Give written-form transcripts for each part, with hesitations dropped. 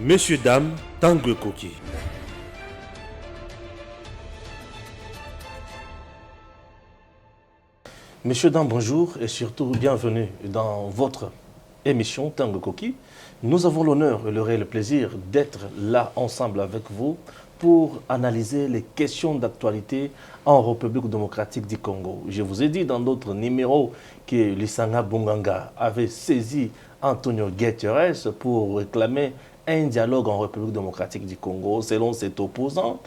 Messieurs, dames, Tanguy Koki. Messieurs, dames, bonjour et surtout bienvenue dans votre émission Tanguy Koki. Nous avons l'honneur et le réel plaisir d'être là ensemble avec vous pour analyser les questions d'actualité en République démocratique du Congo. Je vous ai dit dans d'autres numéros que Lisanga Bonganga avait saisi Antonio Guterres pour réclamer un dialogue en République démocratique du Congo. Selon cet opposant,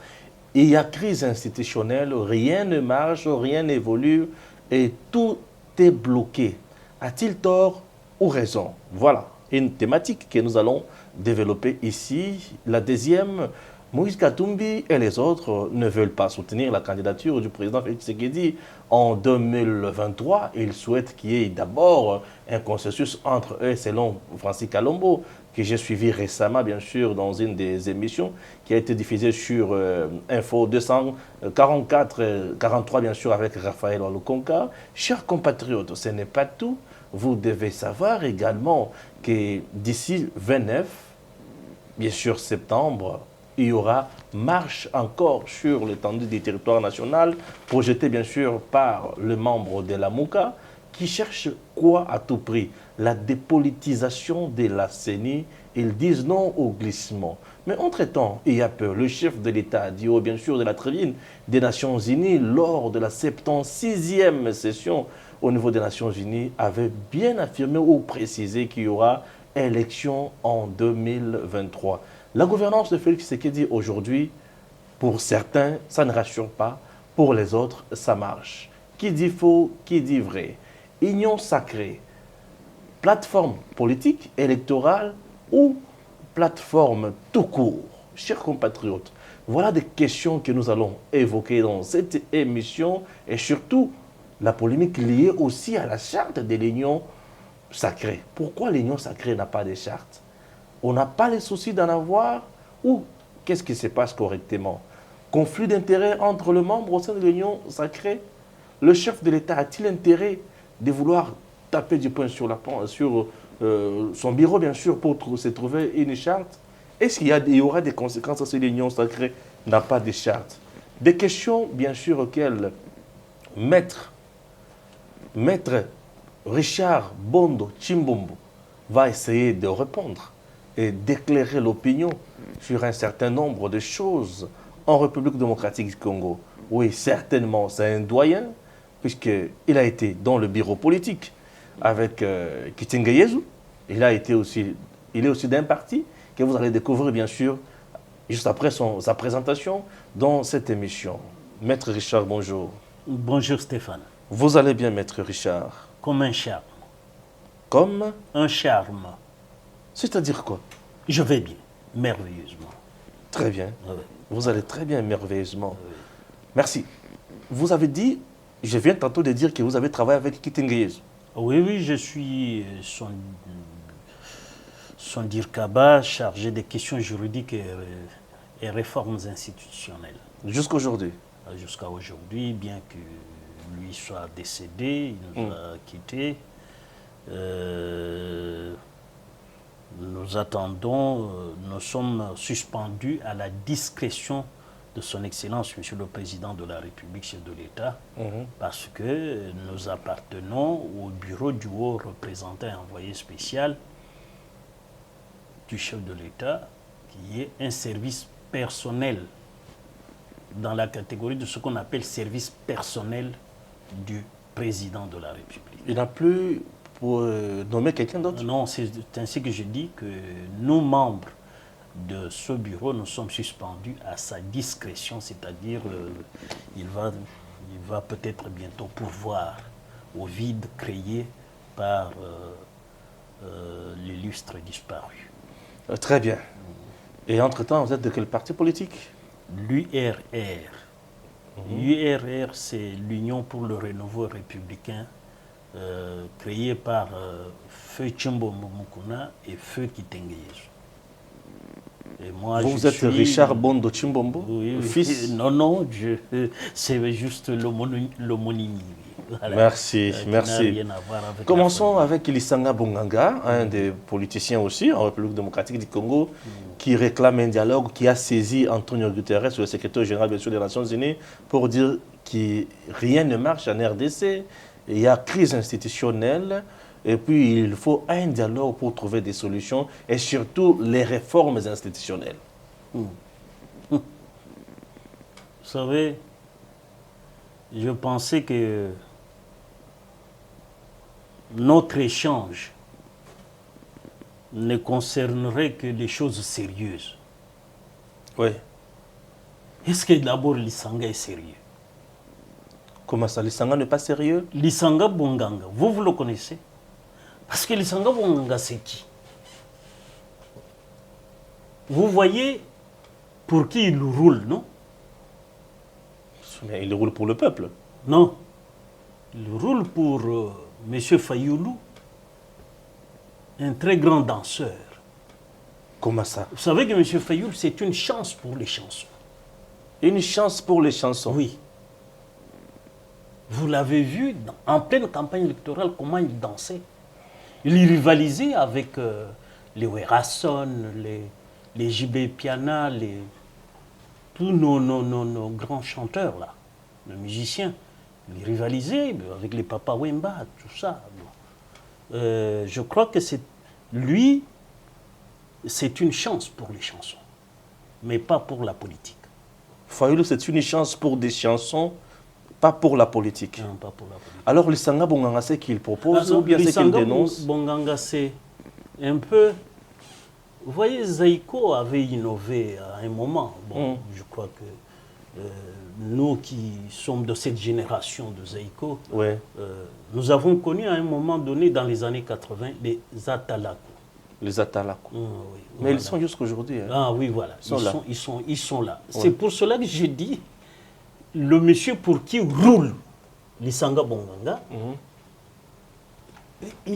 il y a crise institutionnelle, rien ne marche, rien n'évolue et tout est bloqué. A-t-il tort ou raison? Voilà une thématique que nous allons développer ici. La deuxième, Moïse Katumbi et les autres ne veulent pas soutenir la candidature du président Félix Tshisekedi en 2023. Ils souhaitent qu'il y ait d'abord un consensus entre eux, selon Francis Kalombo, que j'ai suivi récemment, bien sûr, dans une des émissions qui a été diffusée sur Info 244-43, bien sûr, avec Raphaël Walukonka. Chers compatriotes, ce n'est pas tout. Vous devez savoir également que d'ici 29, bien sûr septembre, il y aura marche encore sur l'étendue du territoire national, projetée bien sûr par le membre de la MOUCA, qui cherche quoi à tout prix? La dépolitisation de la CENI. Ils disent non au glissement. Mais entre-temps, il y a peu, le chef de l'État, dit bien sûr de la tribune des Nations Unies, lors de la 76e session au niveau des Nations Unies, avait bien affirmé ou précisé qu'il y aura élection en 2023. La gouvernance de Félix Tshisekedi aujourd'hui, pour certains, ça ne rassure pas. Pour les autres, ça marche. Qui dit faux, qui dit vrai? Union sacrée, plateforme politique, électorale ou plateforme tout court? Chers compatriotes, voilà des questions que nous allons évoquer dans cette émission et surtout la polémique liée aussi à la charte de l'Union sacrée. Pourquoi l'Union sacrée n'a pas de charte? On n'a pas les soucis d'en avoir ou qu'est-ce qui se passe correctement? Conflit d'intérêts entre le membre au sein de l'Union sacrée? Le chef de l'État a-t-il intérêt de vouloir taper du poing sur son bureau, bien sûr, pour se trouver une charte? Est-ce qu'il y aura des conséquences si l'Union sacrée n'a pas de charte? Des questions, bien sûr, auxquelles Maître Richard Bondo Chimbombo va essayer de répondre et d'éclairer l'opinion sur un certain nombre de choses en République démocratique du Congo. Oui, certainement, c'est un doyen, puisqu'il a été dans le bureau politique avec Kitingayezu. Il est aussi d'un parti que vous allez découvrir, bien sûr, juste après sa présentation dans cette émission. Maître Richard, bonjour. Bonjour Stéphane. Vous allez bien, Maître Richard? Comme un charme. Comme un charme. C'est-à-dire quoi? Je vais bien, merveilleusement. Très bien. Oui. Vous allez très bien, merveilleusement. Oui. Merci. Vous avez dit, je viens tantôt de dire que vous avez travaillé avec Kitingayezu. Oui, je suis son DIRCABA chargé des questions juridiques et réformes institutionnelles. Jusqu'à aujourd'hui? Jusqu'à aujourd'hui, bien que lui soit décédé, il nous a quittés. Nous attendons, nous sommes suspendus à la discrétion de son Excellence, Monsieur le Président de la République, chef de l'État, parce que nous appartenons au bureau du haut représentant envoyé spécial du chef de l'État, qui est un service personnel dans la catégorie de ce qu'on appelle service personnel du président de la République. Il n'a plus pour nommer quelqu'un d'autre? Non, c'est ainsi que je dis que nous, membres de ce bureau, nous sommes suspendus à sa discrétion, c'est-à-dire il va peut-être bientôt pourvoir au vide créé par l'illustre disparu. Très bien. Et entre-temps, vous êtes de quel parti politique? L'URR. L'URR, c'est l'Union pour le renouveau républicain, créée par Feu Chimbombo Mukuna et Feu Kitingayezu. Et moi, vous êtes Richard Bondo Chimbombo, oui, fils? Non, c'est juste l'homonymie. Voilà. Merci, merci. Qui n'a rien à voir avec Commençons avec Lisanga Bonganga, un des politiciens aussi en République démocratique du Congo, qui réclame un dialogue, qui a saisi Antonio Guterres, le secrétaire général bien sûr, des Nations Unies, pour dire que rien ne marche en RDC. Il y a crise institutionnelle, et puis il faut un dialogue pour trouver des solutions, et surtout les réformes institutionnelles. Vous savez, je pensais que notre échange ne concernerait que des choses sérieuses. Oui. Est-ce que d'abord Lisanga est sérieux? Comment ça, Lisanga n'est pas sérieux? Lisanga Bonganga, vous le connaissez? Parce que Lisanga Bonganga, c'est qui? Vous voyez pour qui il roule, non? Mais il roule pour le peuple. Non. Il roule pour M. Fayoulou, un très grand danseur. Comment ça? Vous savez que M. Fayoulou, c'est une chance pour les chansons. Une chance pour les chansons. Oui. Vous l'avez vu en pleine campagne électorale, comment il dansait. Il rivalisait avec les Werason, les JB Piana, tous nos grands chanteurs, là, nos musiciens. Il rivalisait avec les Papa Wemba, tout ça. Je crois que lui, c'est une chance pour les chansons, mais pas pour la politique. Fayoulou, c'est une chance pour des chansons, pas pour la politique. Non, pas pour la politique. Alors, Lisanga Bonganga, c'est qu'il propose ou bien c'est qu'il dénonce? Bonganga, c'est un peu... Vous voyez, Zaïko avait innové à un moment. Bon, je crois que nous qui sommes de cette génération de Zaïko, Ouais. Nous avons connu à un moment donné, dans les années 80, les Atalako. Les Atalako. Oui, Mais voilà. ils sont jusqu'aujourd'hui. Hein. Ah oui, voilà. Ils sont là. Ouais. C'est pour cela que je dis, le monsieur pour qui roule Lisanga Bonganga,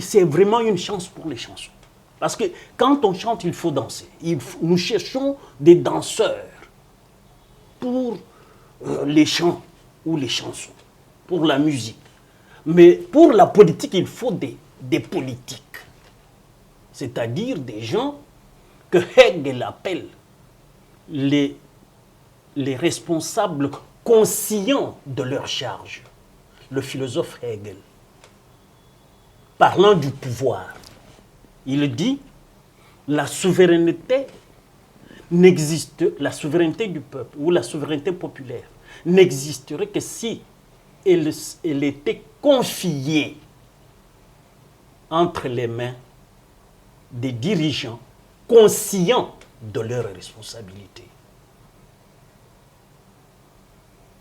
c'est vraiment une chance pour les chansons. Parce que quand on chante, il faut danser. Nous cherchons des danseurs pour les chants ou les chansons, pour la musique. Mais pour la politique, il faut des politiques. C'est-à-dire des gens que Hegel appelle les responsables conscients de leur charge. Le philosophe Hegel, parlant du pouvoir, il dit la souveraineté la souveraineté du peuple ou la souveraineté populaire n'existerait que si elle était confiée entre les mains des dirigeants conscients de leurs responsabilités.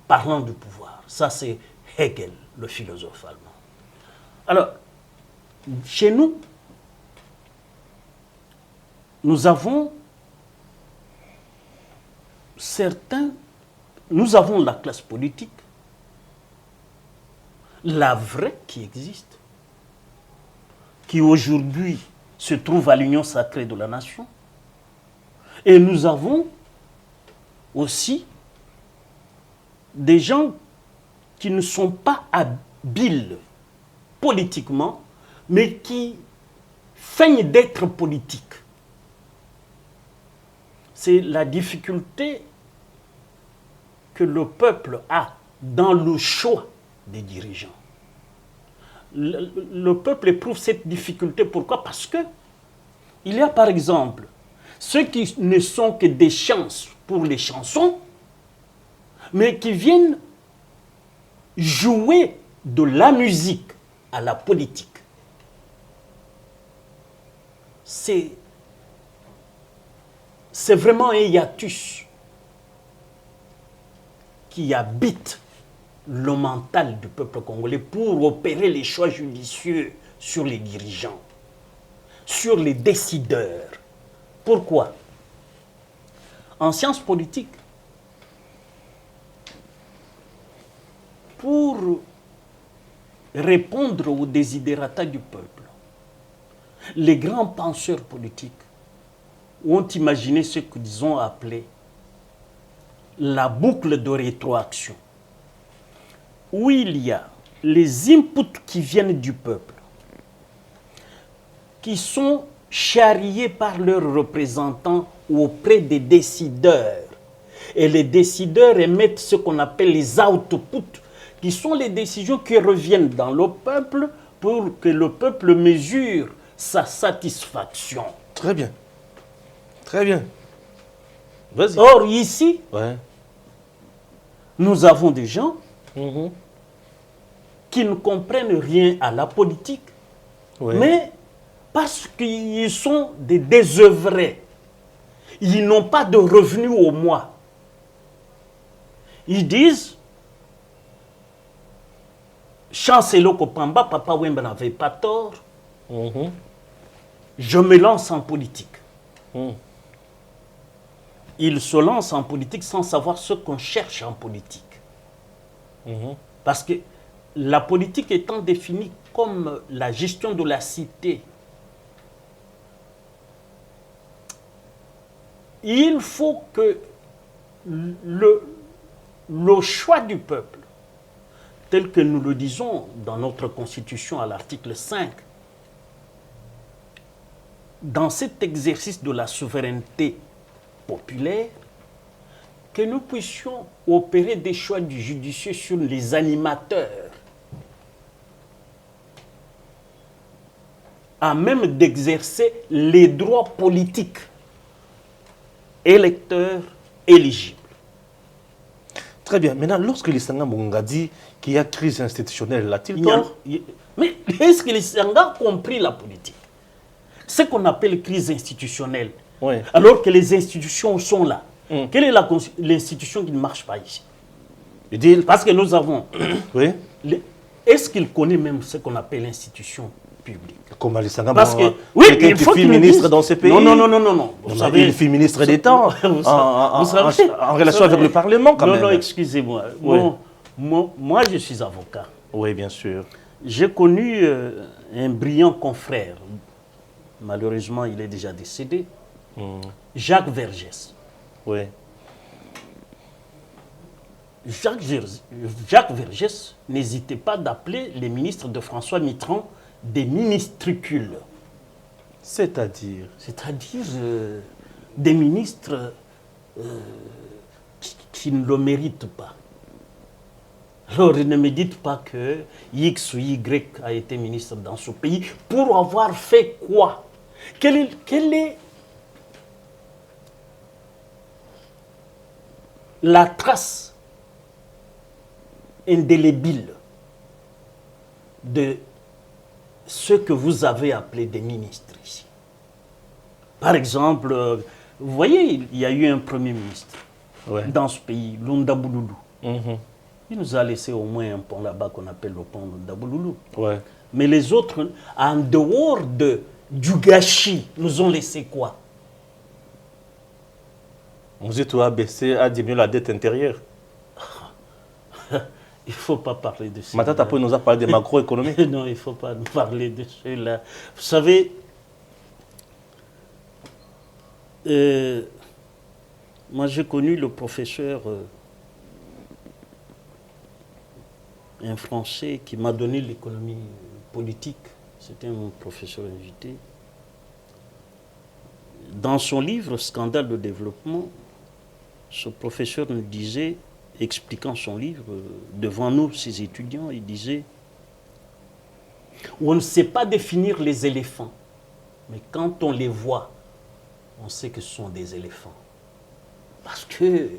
Parlant du pouvoir, ça c'est Hegel, le philosophe allemand. Alors, chez nous, nous avons la classe politique, la vraie qui existe, qui aujourd'hui se trouve à l'Union sacrée de la nation. Et nous avons aussi des gens qui ne sont pas habiles politiquement, mais qui feignent d'être politiques. C'est la difficulté que le peuple a dans le choix des dirigeants. Le peuple éprouve cette difficulté. Pourquoi? Parce que il y a par exemple ceux qui ne sont que des chances pour les chansons, mais qui viennent jouer de la musique à la politique. C'est vraiment un hiatus qui habite le mental du peuple congolais pour opérer les choix judicieux sur les dirigeants, sur les décideurs. Pourquoi? En sciences politiques, pour répondre aux desiderata du peuple, les grands penseurs politiques ont imaginé ce qu'ils ont appelé la boucle de rétroaction, où il y a les inputs qui viennent du peuple, qui sont charriés par leurs représentants auprès des décideurs. Et les décideurs émettent ce qu'on appelle les outputs, qui sont les décisions qui reviennent dans le peuple pour que le peuple mesure sa satisfaction. Très bien. Très bien. Vas-y. Or, ici, Ouais. nous avons des gens Mhm. qui ne comprennent rien à la politique, Ouais. mais parce qu'ils sont des désœuvrés. Ils n'ont pas de revenus au mois. Ils disent, Chancelo Kopamba, Papa Wemba n'avait pas tort, Mhm. je me lance en politique. Mhm. Ils se lancent en politique sans savoir ce qu'on cherche en politique. Mhm. Parce que la politique étant définie comme la gestion de la cité, il faut que le choix du peuple, tel que nous le disons dans notre Constitution à l'article 5, dans cet exercice de la souveraineté populaire, que nous puissions opérer des choix du judicieux sur les animateurs, à même d'exercer les droits politiques électeurs éligibles. Très bien. Maintenant, lorsque Lissanga Mbonga dit qu'il y a crise institutionnelle, a-t-il Il y a- tort? Mais est-ce que les Sangha ont compris la politique? Ce qu'on appelle crise institutionnelle, Oui. alors que les institutions sont là. Mm. Quelle est l'institution qui ne marche pas ici? Il dit, Parce que nous avons... oui, Est-ce qu'il connaît même ce qu'on appelle l'institution publique? comment Lissanga Parce que, Mbonga, oui, quelqu'un il qui faut fut qu'il nous ministre dise. dans ce pays. Non, non, non, non, non, non. Vous Non, savez, il fut ministre d'État vous savez- en relation avec le Parlement, quand non, même. non, excusez-moi. Oui. Moi, je suis avocat. Oui, bien sûr. J'ai connu un brillant confrère. Malheureusement, il est déjà décédé. Jacques Vergès. Oui. Jacques Vergès n'hésitait pas d'appeler les ministres de François Mitterrand des ministricules. C'est-à-dire, C'est-à-dire des ministres qui ne le méritent pas. Alors, ne me dites pas que X ou Y a été ministre dans ce pays pour avoir fait quoi? Quelle est la trace indélébile de ce que vous avez appelé des ministres ici? Par exemple, vous voyez, il y a eu un premier ministre ouais. dans ce pays, Lunda Bouloulou. Mhm. Il nous a laissé au moins un pont là-bas qu'on appelle le pont Lunda Bouloulou. Ouais. Mais les autres, en dehors du gâchis, nous ont laissé quoi? On dit tout a baissé, a diminué la dette intérieure. Il ne faut pas parler de ça. Matata Tapo nous a parlé de macroéconomie. Non, il ne faut pas nous parler de cela. Vous savez, moi j'ai connu le professeur, un Français qui m'a donné l'économie politique. C'était mon professeur invité. Dans son livre Scandale de développement, ce professeur nous disait, expliquant son livre devant nous, ses étudiants, il disait: on ne sait pas définir les éléphants, mais quand on les voit, on sait que ce sont des éléphants. Parce que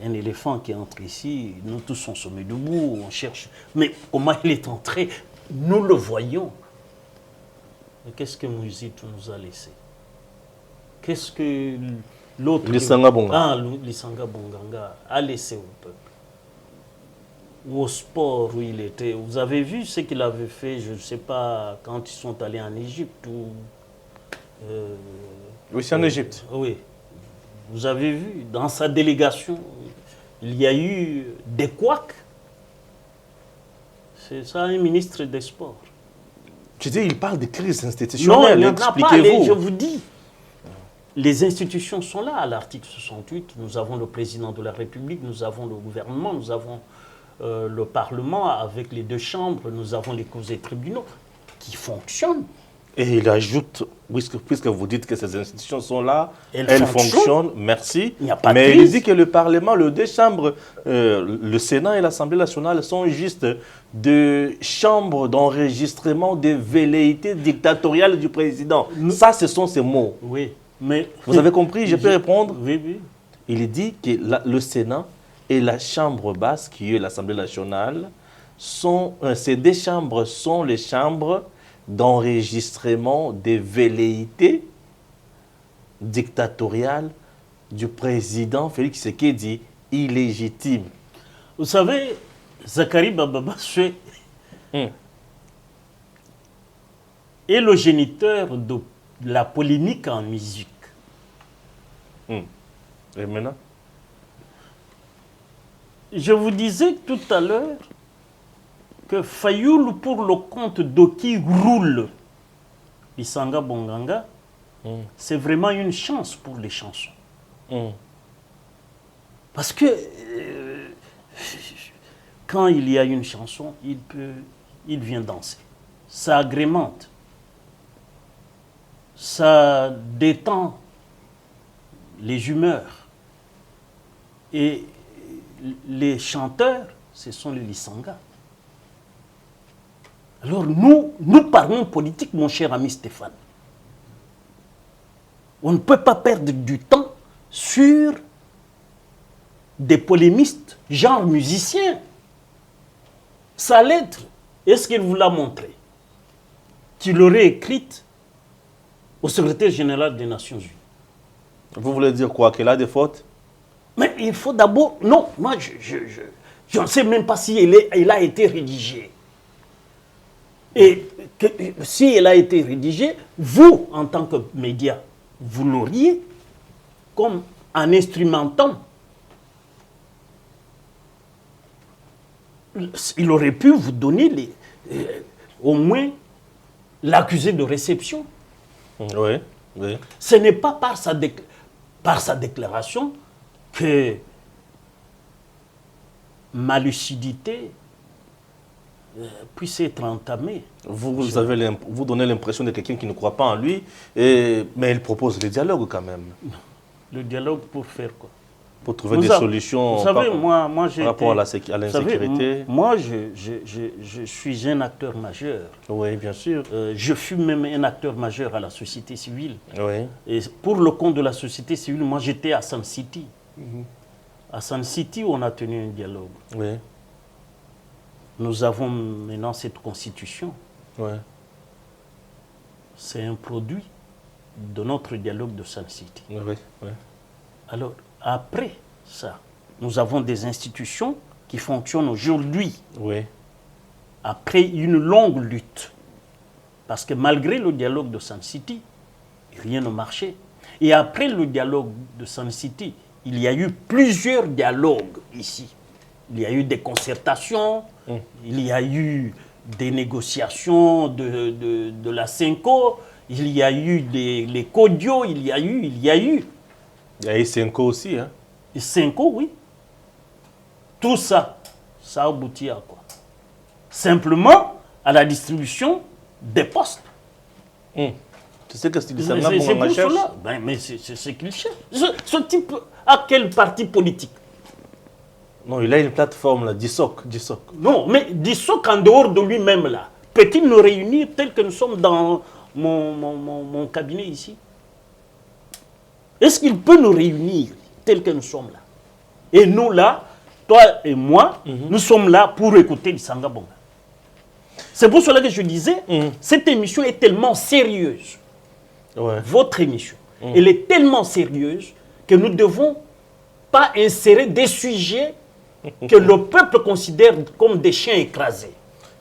un éléphant qui entre ici, nous tous on se met debout, on cherche. Mais comment il est entré? Nous le voyons. Mais qu'est-ce que Mouzito nous a laissé? Qu'est-ce que l'autre... Lissanga Bonga. Ah, Lissanga Bonganga a laissé au peuple? Ou au sport où il était. Vous avez vu ce qu'il avait fait, je ne sais pas, quand ils sont allés en Égypte ou... Oui, c'est en Égypte. Oui. Vous avez vu, dans sa délégation, il y a eu des couacs. C'est ça, un ministre des Sports. Tu dis, il parle de crise Non, institutionnelle. il n'y en a pas. Je Expliquez-vous. vous dis. Les institutions sont là. À l'article 68, nous avons le président de la République, nous avons le gouvernement, nous avons le Parlement, avec les deux chambres, nous avons les cours et tribunaux qui fonctionnent. Et il ajoute, puisque vous dites que ces institutions sont là, Elles fonctionnent, merci. Il n'y a pas de mais crise. il dit que le Parlement, les deux chambres, le Sénat et l'Assemblée nationale sont juste de chambres d'enregistrement des velléités dictatoriales du président. Ça, ce sont ces mots. Oui, mais... Vous avez compris? Je peux répondre? Oui, oui. Il dit que le Sénat et la Chambre basse, qui est l'Assemblée nationale, ces deux chambres sont les chambres d'enregistrement des velléités dictatoriales du président Félix Tshisekedi illégitime. Vous savez, Zakari Bababassoué est le géniteur de la polémique en musique. Et maintenant? Je vous disais tout à l'heure que Fayoul, pour le compte d'Oki roule, Isanga Bonganga, c'est vraiment une chance pour les chansons. Parce que quand il y a une chanson, il vient danser. Ça agrémente. Ça détend les humeurs. Et les chanteurs, ce sont les Lisanga. Alors nous parlons politique, mon cher ami Stéphane. On ne peut pas perdre du temps sur des polémistes, genre musiciens. Sa lettre, est-ce qu'il vous l'a montrée? Tu l'aurais écrite au secrétaire général des Nations Unies. Vous voulez dire quoi? Qu'elle a des fautes? Mais il faut d'abord... Non, moi, je ne sais même pas si elle a été rédigée. Et si elle a été rédigée, vous, en tant que média, vous l'auriez comme en instrumentant. Il aurait pu vous donner au moins l'accusé de réception. Oui, oui. Ce n'est pas par sa déclaration que ma lucidité puisse être entamée. Vous donnez l'impression de quelqu'un qui ne croit pas en lui, mais il propose le dialogue quand même. Le dialogue pour faire quoi? Pour trouver des solutions vous savez, moi, par rapport à l'insécurité. Moi, je suis un acteur majeur. Oui, bien sûr. Je fus même un acteur majeur à la société civile. Oui. Et pour le compte de la société civile, moi, j'étais à Sun City. À Sun City, on a tenu un dialogue. Oui. Nous avons maintenant cette constitution. Oui. C'est un produit de notre dialogue de Sun City. Oui, oui. Alors, après ça, nous avons des institutions qui fonctionnent aujourd'hui. Oui. Après une longue lutte. Parce que malgré le dialogue de Sun City, rien ne marchait. Et après le dialogue de Sun City, il y a eu plusieurs dialogues ici. Il y a eu des concertations, il y a eu des négociations de la Cinco, il y a eu les Codio, il y a eu. Il y a eu Cinco aussi, hein? Et Cinco, oui. Tout ça, ça aboutit à quoi? Simplement à la distribution des postes. Tu sais que c'est du C'est pour cela. Ben, mais c'est ce qu'il cherche. Ce type a quel parti politique? Non, il a une plateforme, là, DISOC. Non, mais DISOC en dehors de lui-même, là, peut-il nous réunir tel que nous sommes dans mon cabinet ici? Est-ce qu'il peut nous réunir tel que nous sommes là? Et nous, là, toi et moi, nous sommes là pour écouter Lisanga Bonga. C'est pour cela que je disais, cette émission est tellement sérieuse. Ouais. Votre émission, elle est tellement sérieuse que nous ne devons pas insérer des sujets que le peuple considère comme des chiens écrasés.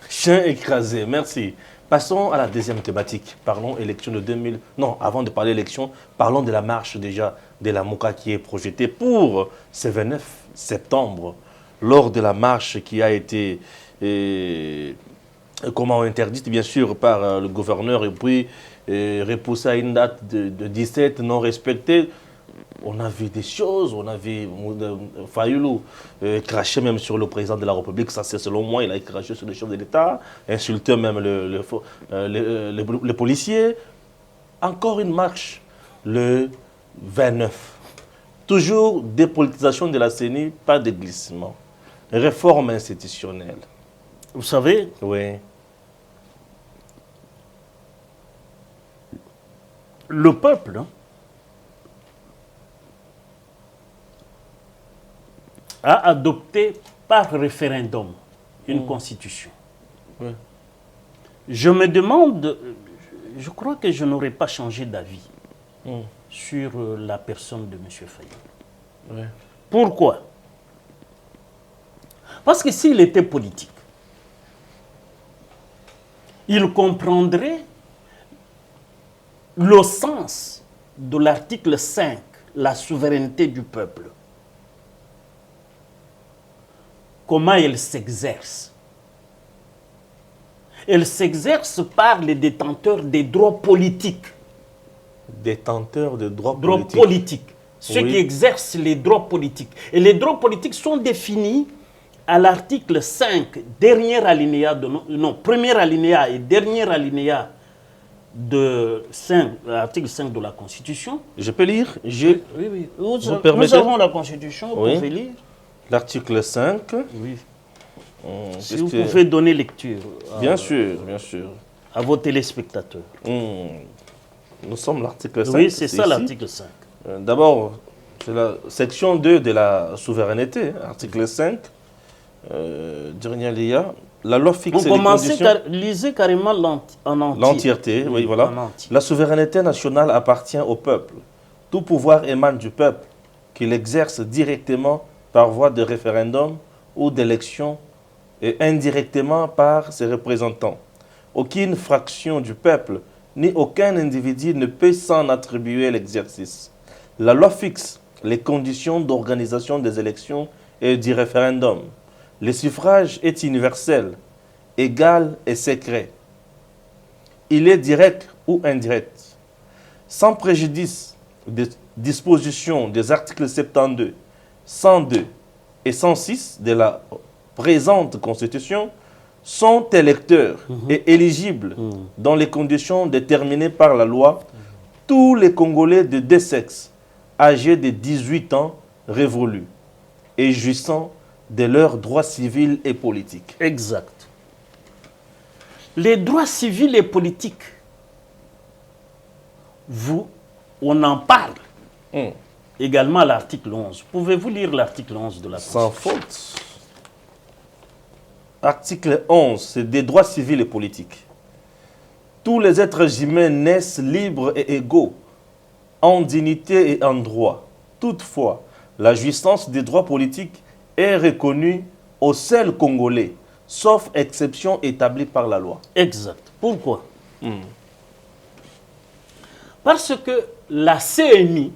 Chiens écrasés, merci. Passons à la deuxième thématique. Parlons élection de 2000. Non, avant de parler élection, parlons de la marche déjà de la MOCA qui est projetée pour ce 29 septembre. Lors de la marche qui a été interdite bien sûr par le gouverneur et puis repoussée à une date de 17 non respectée. On a vu des choses, on a vu Fayoulou cracher même sur le président de la République, ça c'est selon moi, il a craché sur le chef de l'État, insulté même les policiers. Encore une marche, le 29. Toujours dépolitisation de la CENI, pas de glissement. Réforme institutionnelle. Vous savez, oui. Le peuple a adopté par référendum une constitution. Oui. Je me demande, je crois que je n'aurais pas changé d'avis sur la personne de M. Faye. Oui. Pourquoi? Parce que s'il était politique, il comprendrait le sens de l'article 5, la souveraineté du peuple. Comment elle s'exerce? Elle s'exerce par les détenteurs des droits politiques. Détenteurs de droits politiques. Ceux qui exercent les droits politiques. Et les droits politiques sont définis à l'article 5, dernier alinéa premier alinéa et dernier alinéa de l'article 5 de la Constitution. Je peux lire? Oui. Nous avons la Constitution, vous pouvez lire. L'article 5. Oui. Si vous pouvez donner lecture. Bien sûr, bien sûr. À vos téléspectateurs. Nous sommes l'article 5. Oui, c'est ça l'article 5. D'abord, c'est la section 2 de la souveraineté, article 5. Dernier liа. La loi fixe les conditions... Lisez carrément en entier. L'entièreté, oui, voilà. La souveraineté nationale appartient au peuple. Tout pouvoir émane du peuple, qu'il exerce directement par voie de référendum ou d'élection et indirectement par ses représentants. Aucune fraction du peuple ni aucun individu ne peut s'en attribuer l'exercice. La loi fixe les conditions d'organisation des élections et du référendum. Le suffrage est universel, égal et secret. Il est direct ou indirect. Sans préjudice des dispositions des articles 72, 102 et 106 de la présente Constitution, sont électeurs et éligibles dans les conditions déterminées par la loi tous les Congolais de deux sexes, âgés de 18 ans révolus et jouissant de leurs droits civils et politiques. Exact. Les droits civils et politiques, on en parle également à l'article 11. Pouvez-vous lire l'article 11 de la Constitution? Sans faute. Article 11, c'est des droits civils et politiques. Tous les êtres humains naissent libres et égaux, en dignité et en droit. Toutefois, la jouissance des droits politiques est reconnue aux seuls Congolais, sauf exception établie par la loi. Exact. Pourquoi? Parce que la CENI,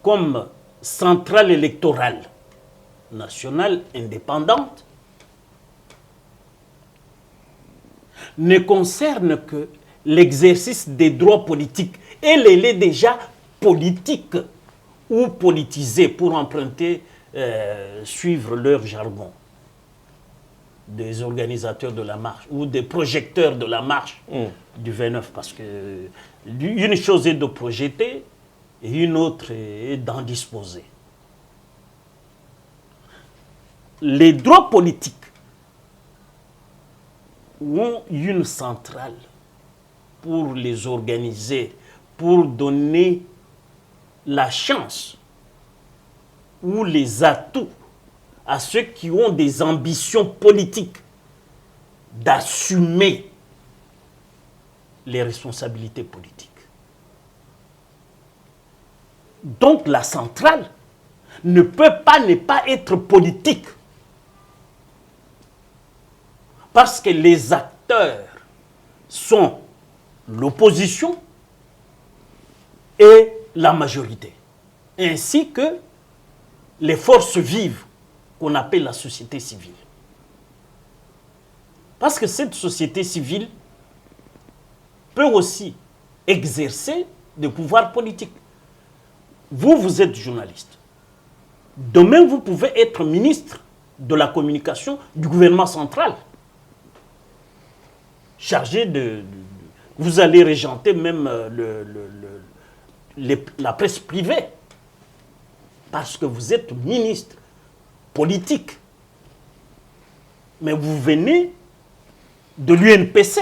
comme centrale électorale nationale indépendante, ne concerne que l'exercice des droits politiques. Elle est déjà politique ou politisée, pour emprunter, suivre leur jargon, des organisateurs de la marche ou des projecteurs de la marche du 29. Parce que une chose est de projeter et une autre est d'en disposer. Les droits politiques ont une centrale pour les organiser, pour donner la chance ou les atouts à ceux qui ont des ambitions politiques d'assumer les responsabilités politiques. Donc la centrale ne peut pas ne pas être politique. Parce que les acteurs sont l'opposition et la majorité, ainsi que les forces vives qu'on appelle la société civile. Parce que cette société civile peut aussi exercer de pouvoir politique. Vous, vous êtes journaliste. Demain, vous pouvez être ministre de la communication du gouvernement central. Chargé vous allez régenter même la presse privée. Parce que vous êtes ministre politique. Mais vous venez de l'UNPC.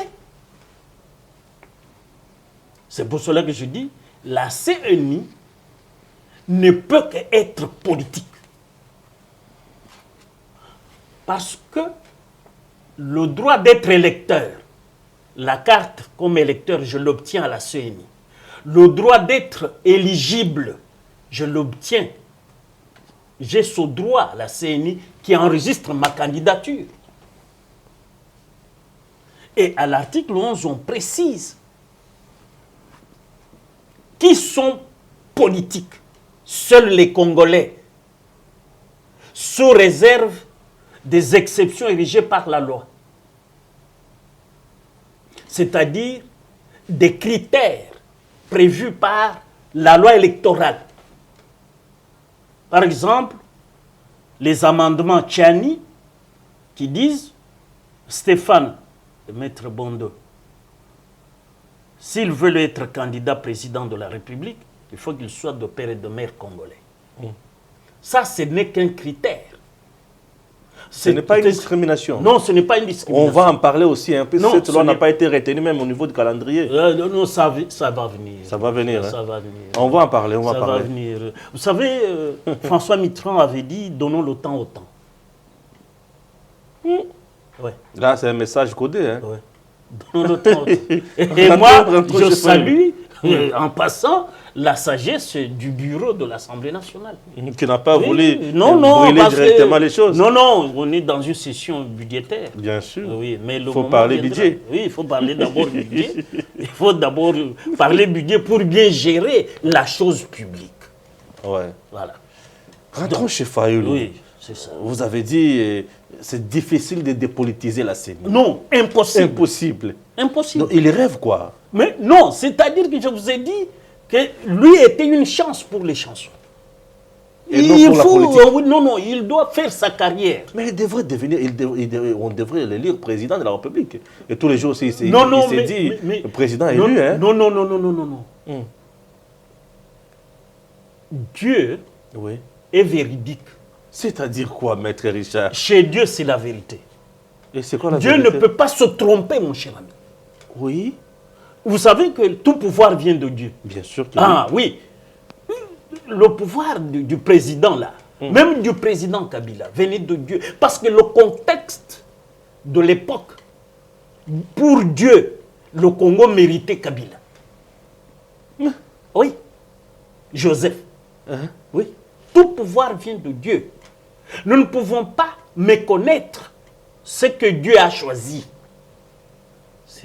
C'est pour cela que je dis, la CENI ne peut qu'être politique. Parce que le droit d'être électeur, la carte comme électeur, je l'obtiens à la CENI. Le droit d'être éligible, je l'obtiens. J'ai ce droit à la CENI qui enregistre ma candidature. Et à l'article 11, on précise qui sont politiques. Seuls les Congolais, sous réserve des exceptions érigées par la loi. C'est-à-dire des critères prévus par la loi électorale. Par exemple, les amendements Tchani qui disent Stéphane, le maître Bondo, s'il veut être candidat président de la République, il faut qu'il soit de père et de mère congolais. Ça, ce n'est qu'un critère. Ce n'est pas une discrimination. Non, ce n'est pas une discrimination. On va en parler aussi un peu. Cette loi n'a pas été retenue même au niveau du calendrier. Non, ça va venir. Ça va venir. Ça va venir. On va en parler, on va ça parler. Va venir. Vous savez, François Mitterrand avait dit, donnons le temps au temps. Ouais. Là, c'est un message codé. Hein. Ouais. Donnons le temps au temps. Et moi, je salue, en passant, la sagesse du bureau de l'Assemblée nationale. Qui n'a pas voulu brûler directement les choses. Non, on est dans une session budgétaire. Bien sûr. Oui, mais il faut parler budget. Oui, il faut parler d'abord budget. Il faut d'abord parler budget pour bien gérer la chose publique. Ouais. Voilà. Rentrons chez Fayoulou. Oui, c'est ça. Vous avez dit c'est difficile de dépolitiser la CENI. Non, impossible. Impossible. Impossible. Donc, il rêve quoi? Mais non, c'est-à-dire que je vous ai dit que lui était une chance pour les chansons. Et non pour la politique. Non, il doit faire sa carrière. Mais il devrait devenir, on devrait l'élire président de la République. Et tous les jours, il s'est dit, le président élu. Non. Dieu est véridique. C'est-à-dire quoi, maître Richard? Chez Dieu, c'est la vérité. Et c'est quoi la Dieu vérité? ne peut pas se tromper, mon cher ami. Oui. Vous savez que tout pouvoir vient de Dieu. Bien sûr que oui. Le pouvoir du président, là, même du président Kabila, venait de Dieu. Parce que le contexte de l'époque, pour Dieu, le Congo méritait Kabila. Oui. Joseph. Oui. Tout pouvoir vient de Dieu. Nous ne pouvons pas méconnaître ce que Dieu a choisi.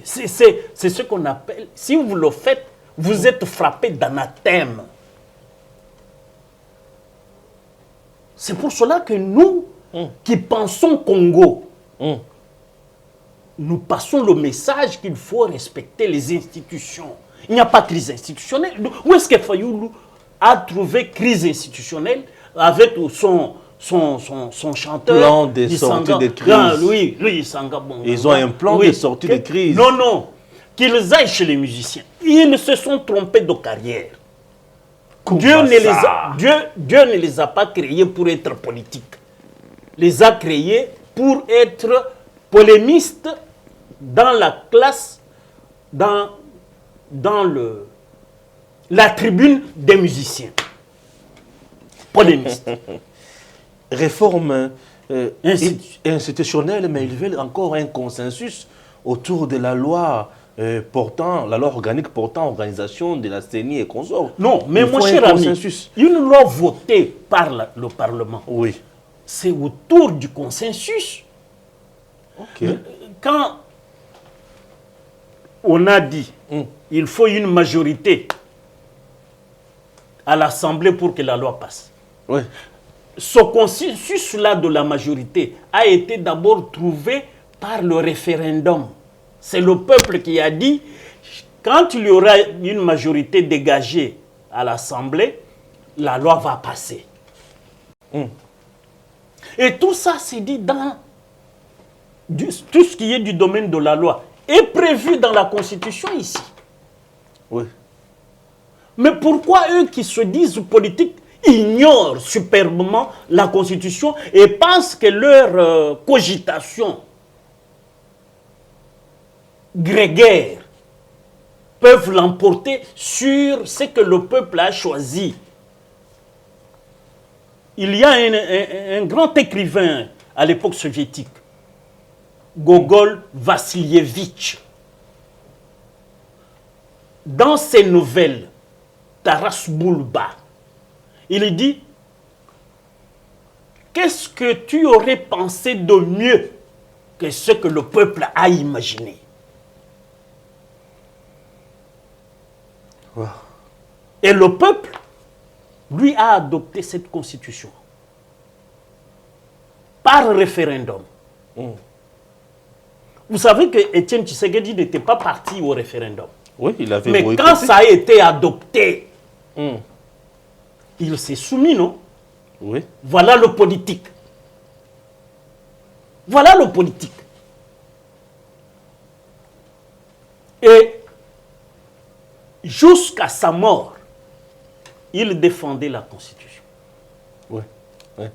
C'est ce qu'on appelle, si vous le faites, vous êtes frappé d'anathème. C'est pour cela que nous, qui pensons Congo, nous passons le message qu'il faut respecter les institutions. Il n'y a pas de crise institutionnelle. Où est-ce que Fayoulou a trouvé crise institutionnelle avec son chanteur? Plan de sortie de crise. Oui, Sanga Bongo. Ils ont un plan de sortie de crise. Non. Qu'ils aillent chez les musiciens. Ils se sont trompés de carrière. Dieu ne les a pas créés pour être politiques. Les a créés pour être polémistes dans la classe, dans la tribune des musiciens. Polémistes. Réforme institutionnelle, mais ils veulent encore un consensus autour de la loi la loi organique portant organisation de la CENI et consorts. Non, mais mon cher ami, une loi votée par le Parlement, oui, c'est autour du consensus. Ok. Quand on a dit il faut une majorité à l'Assemblée pour que la loi passe. Oui. Ce consensus-là de la majorité a été d'abord trouvé par le référendum. C'est le peuple qui a dit quand il y aura une majorité dégagée à l'Assemblée, la loi va passer. Et tout ça, c'est dit dans tout ce qui est du domaine de la loi est prévu dans la Constitution ici. Oui. Mais pourquoi eux qui se disent politiques ignorent superbement la Constitution et pensent que leur cogitation grégaire peuvent l'emporter sur ce que le peuple a choisi? Il y a un grand écrivain à l'époque soviétique, Gogol Vassilievitch. Dans ses nouvelles, Taras Bulba, il dit: qu'est-ce que tu aurais pensé de mieux que ce que le peuple a imaginé? Wow. Et le peuple, lui, a adopté cette constitution par référendum. Vous savez que Étienne Tshisekedi n'était pas parti au référendum. Oui, il avait Mais boycotté. quand ça a été adopté, il s'est soumis, non? Oui. Voilà le politique. Voilà le politique. Et jusqu'à sa mort, il défendait la Constitution. Oui. Oui.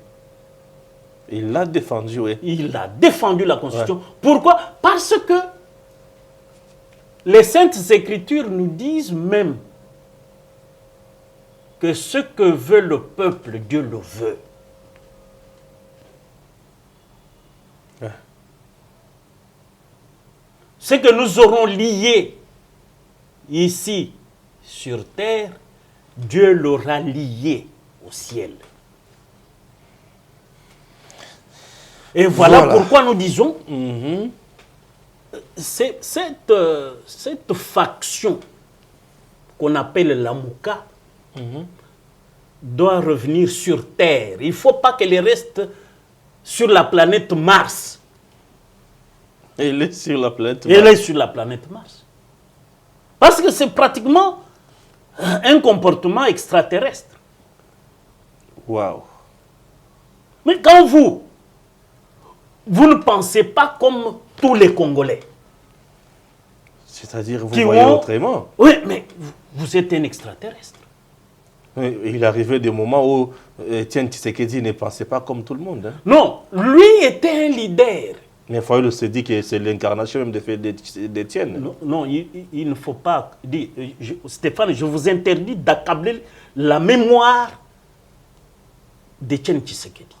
Il l'a défendu, oui. Il a défendu la Constitution. Ouais. Pourquoi? Parce que les Saintes Écritures nous disent même que ce que veut le peuple, Dieu le veut. Ouais. Ce que nous aurons lié ici sur terre, Dieu l'aura lié au ciel. Et voilà pourquoi nous disons, cette faction qu'on appelle la Mouka doit revenir sur terre. Il ne faut pas qu'elle reste sur la planète Mars. Elle est sur la planète Mars. Elle est sur la planète Mars. Parce que c'est pratiquement un comportement extraterrestre. Waouh. Mais quand vous ne pensez pas comme tous les Congolais. C'est-à-dire, vous voyez autrement. Oui, mais vous êtes un extraterrestre. Oui, il arrivait des moments où Étienne Tshisekedi ne pensait pas comme tout le monde. Hein. Non, lui était un leader. Mais Fayoulou se dit que c'est l'incarnation même d'Étienne. Non, non, il ne faut pas dire. Stéphane, je vous interdis d'accabler la mémoire d'Étienne Tshisekedi.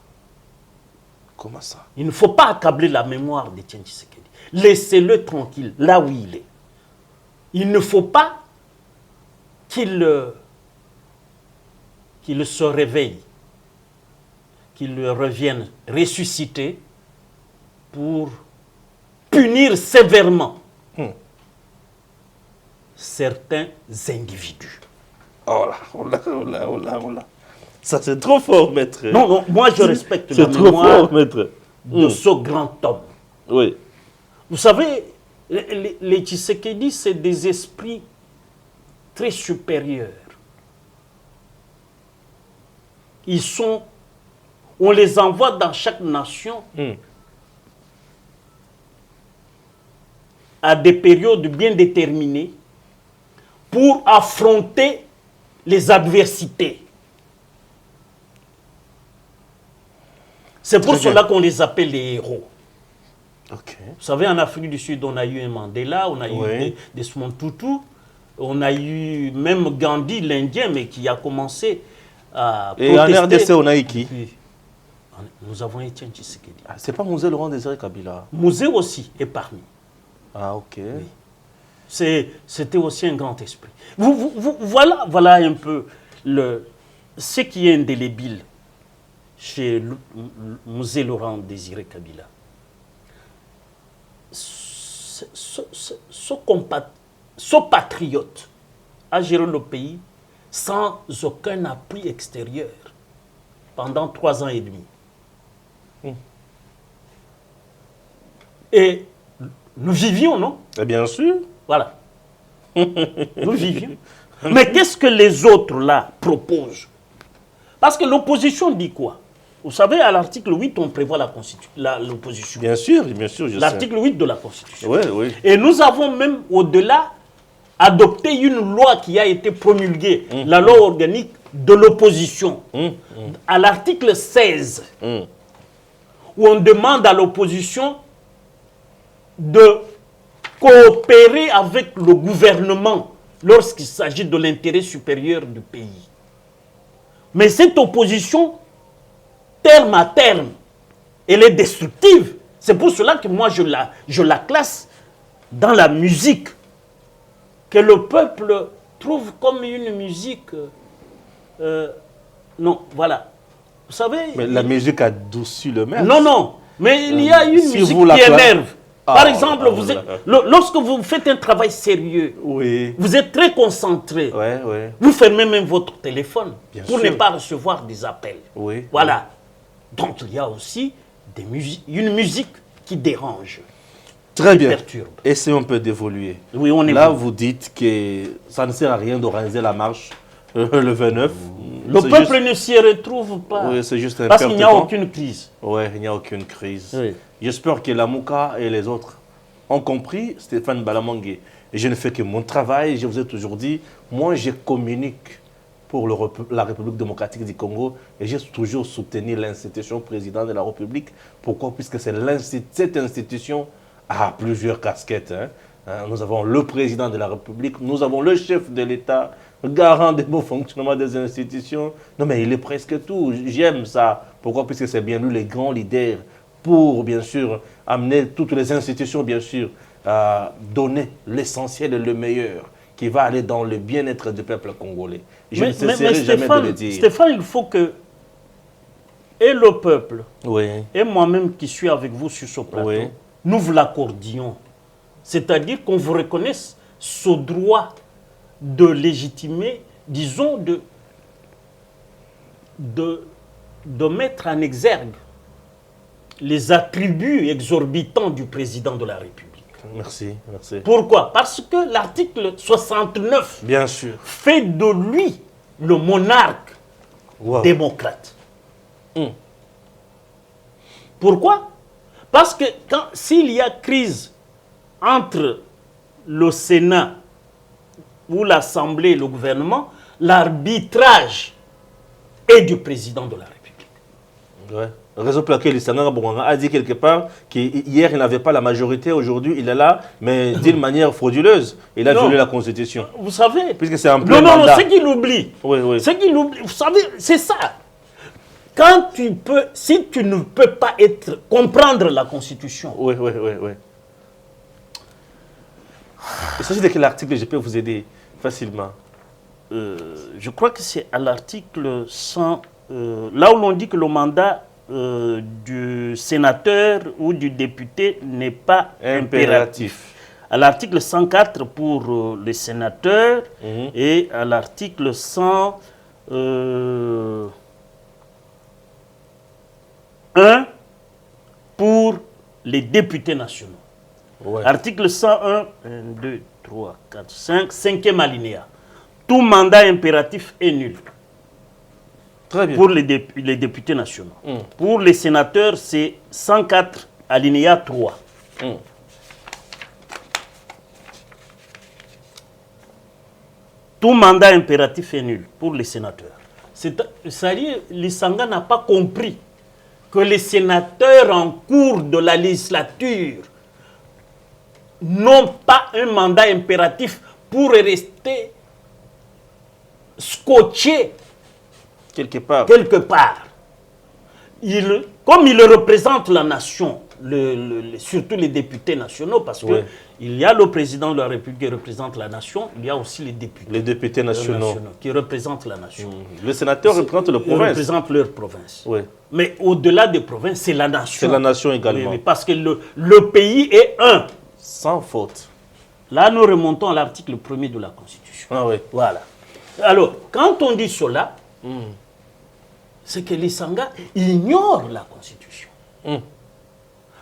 Comment ça? Il ne faut pas accabler la mémoire d'Étienne Tshisekedi. Laissez-le tranquille, là où il est. Il ne faut pas qu'il se réveille, qu'il revienne ressuscité pour punir sévèrement certains individus. Oh là, oh là, oh là, oh là, oh là. Ça, c'est trop fort, maître. Non, non, moi je respecte la mémoire de ce grand homme. Oui. Vous savez, les Tshisekedi, c'est des esprits très supérieurs. Ils sont, on les envoie dans chaque nation à des périodes bien déterminées pour affronter les adversités. C'est pour cela qu'on les appelle les héros. Okay. Vous savez, en Afrique du Sud, on a eu un Mandela, on a eu Desmond Tutu, on a eu même Gandhi, l'Indien, mais qui a commencé à protester. Et en RDC, on a eu qui? Nous avons Étienne Tshisekedi. Ah, c'est pas Mouzé Laurent Désiré Kabila? Mouzé aussi est parmi. Ah, ok. Oui. C'était aussi un grand esprit. Voilà un peu ce qui est indélébile chez Mouzé Laurent Désiré Kabila. Ce patriote a géré le pays sans aucun appui extérieur pendant 3 ans et demi. Et nous vivions, non? Et bien sûr. Voilà. Nous vivions. Mais qu'est-ce que les autres là proposent? Parce que l'opposition dit quoi? Vous savez, à l'article 8, on prévoit l'opposition. Bien sûr, je sais. L'article 8 de la Constitution. Oui, oui. Et nous avons même, au-delà, adopté une loi qui a été promulguée, la loi organique de l'opposition. À l'article 16, où on demande à l'opposition de coopérer avec le gouvernement lorsqu'il s'agit de l'intérêt supérieur du pays. Mais cette opposition, terme à terme, elle est destructive. C'est pour cela que moi je la classe dans la musique que le peuple trouve comme une musique. Non, voilà. Vous savez. Mais la musique adoucit le maître. Non, non. Mais il y a une musique qui énerve. Par exemple, lorsque vous faites un travail sérieux, vous êtes très concentré. Vous fermez même votre téléphone pour ne pas recevoir des appels. Voilà. Donc il y a aussi une musique qui dérange. Très bien. Essayons un peu d'évoluer. Oui, on est là, vous dites que ça ne sert à rien d'organiser la marche le 29. Le peuple ne s'y retrouve pas. Oui, c'est juste parce qu'il n'y a aucune crise. Oui, il n'y a aucune crise. J'espère que la Mouka et les autres ont compris Stéphane Balamangé. Et je ne fais que mon travail. Je vous ai toujours dit, moi, je communique pour la République démocratique du Congo et j'ai toujours soutenu l'institution président de la République. Pourquoi? Puisque cette institution a plusieurs casquettes. Nous avons le président de la République, nous avons le chef de l'État, garant des beaux fonctionnements des institutions. Non, mais il est presque tout. J'aime ça. Pourquoi? Puisque c'est bien lui, les grands leaders, pour, bien sûr, amener toutes les institutions, bien sûr, à donner l'essentiel et le meilleur qui va aller dans le bien-être du peuple congolais. Je ne cesserai jamais de le dire. Stéphane, il faut que et le peuple, et moi-même qui suis avec vous sur ce plateau, nous vous l'accordions. C'est-à-dire qu'on vous reconnaisse ce droit de légitimer, disons, de mettre en exergue les attributs exorbitants du président de la République. Merci, merci. Pourquoi? Parce que l'article 69 bien sûr fait de lui le monarque démocrate. Pourquoi? Parce que s'il y a crise entre le Sénat ou l'Assemblée et le gouvernement, l'arbitrage est du président de la République. Raison pour laquelle Lisanga Bonganga a dit quelque part qu'hier il n'avait pas la majorité, aujourd'hui il est là, mais d'une manière frauduleuse. Il a violé la Constitution. Vous savez. Puisque c'est un plein mandat. Non, c'est qu'il oublie. C'est qu'il oublie. Vous savez, c'est ça. Quand tu peux, si tu ne peux pas comprendre la Constitution. Il s'agit de quel article je peux vous aider facilement? Je crois que c'est à l'article 100, là où l'on dit que le mandat du sénateur ou du député n'est pas impératif. À l'article 104 pour les sénateurs et à l'article 101 pour les députés nationaux. Article 101, 1, 2, 3, 4, 5, cinquième alinéa. Tout mandat impératif est nul. Très bien. Pour les députés nationaux. Pour les sénateurs, c'est 104 alinéa 3. Tout mandat impératif est nul pour les sénateurs. C'est-à-dire, Lisanga n'a pas compris que les sénateurs en cours de la législature n'ont pas un mandat impératif pour rester scotchés quelque part. Comme il représente la nation, surtout les députés nationaux, parce que il y a le président de la République qui représente la nation, il y a aussi les députés nationaux qui représentent la nation. Les sénateurs représentent leur province. Ils représentent leur province. Mais au-delà des provinces, c'est la nation. C'est la nation également. Parce que le pays est un. Sans faute. Là, nous remontons à l'article 1er de la Constitution. Voilà. Alors, quand on dit cela, c'est que Lisanga ignore la Constitution.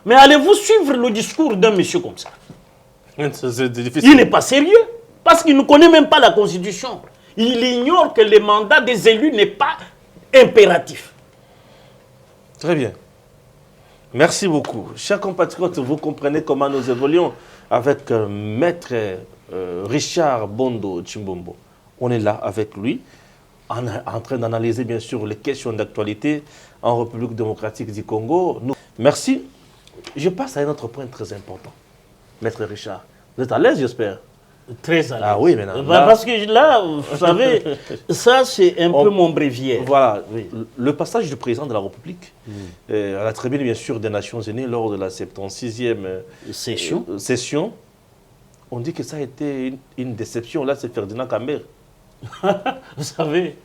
Mais allez-vous suivre le discours d'un monsieur comme ça? C'est difficile. Il n'est pas sérieux. Parce qu'il ne connaît même pas la Constitution. Il ignore que le mandat des élus n'est pas impératif. Très bien. Merci beaucoup. Chers compatriotes, vous comprenez comment nous évoluons avec Maître Richard Bondo Chimbombo. On est là avec lui, en train d'analyser bien sûr les questions d'actualité en République démocratique du Congo. Merci. Je passe à un autre point très important. Maître Richard, vous êtes à l'aise, j'espère? Très à l'aise. Ah oui, maintenant. Parce que là, vous savez, ça c'est un peu mon bréviaire. Voilà, oui. Le passage du président de la République à la tribune, bien sûr, des Nations Unies lors de la 76e session, on dit que ça a été une déception. Là, c'est Ferdinand Kambere. Vous savez,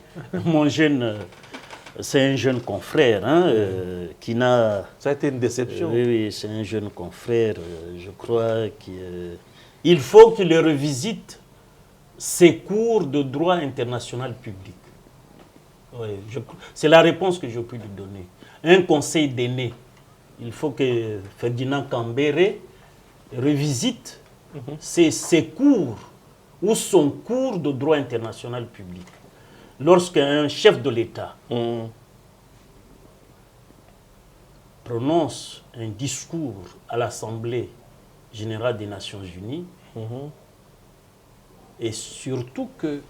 mon jeune, c'est un jeune confrère qui n'a... Ça a été une déception. Oui, c'est un jeune confrère. Je crois qu'il faut qu'il revisite ses cours de droit international public. Oui, c'est la réponse que je peux lui donner. Un conseil d'aîné. Il faut que Ferdinand Kambere revisite ses cours ou son cours de droit international public. Lorsqu'un chef de l'État prononce un discours à l'Assemblée générale des Nations Unies, et surtout que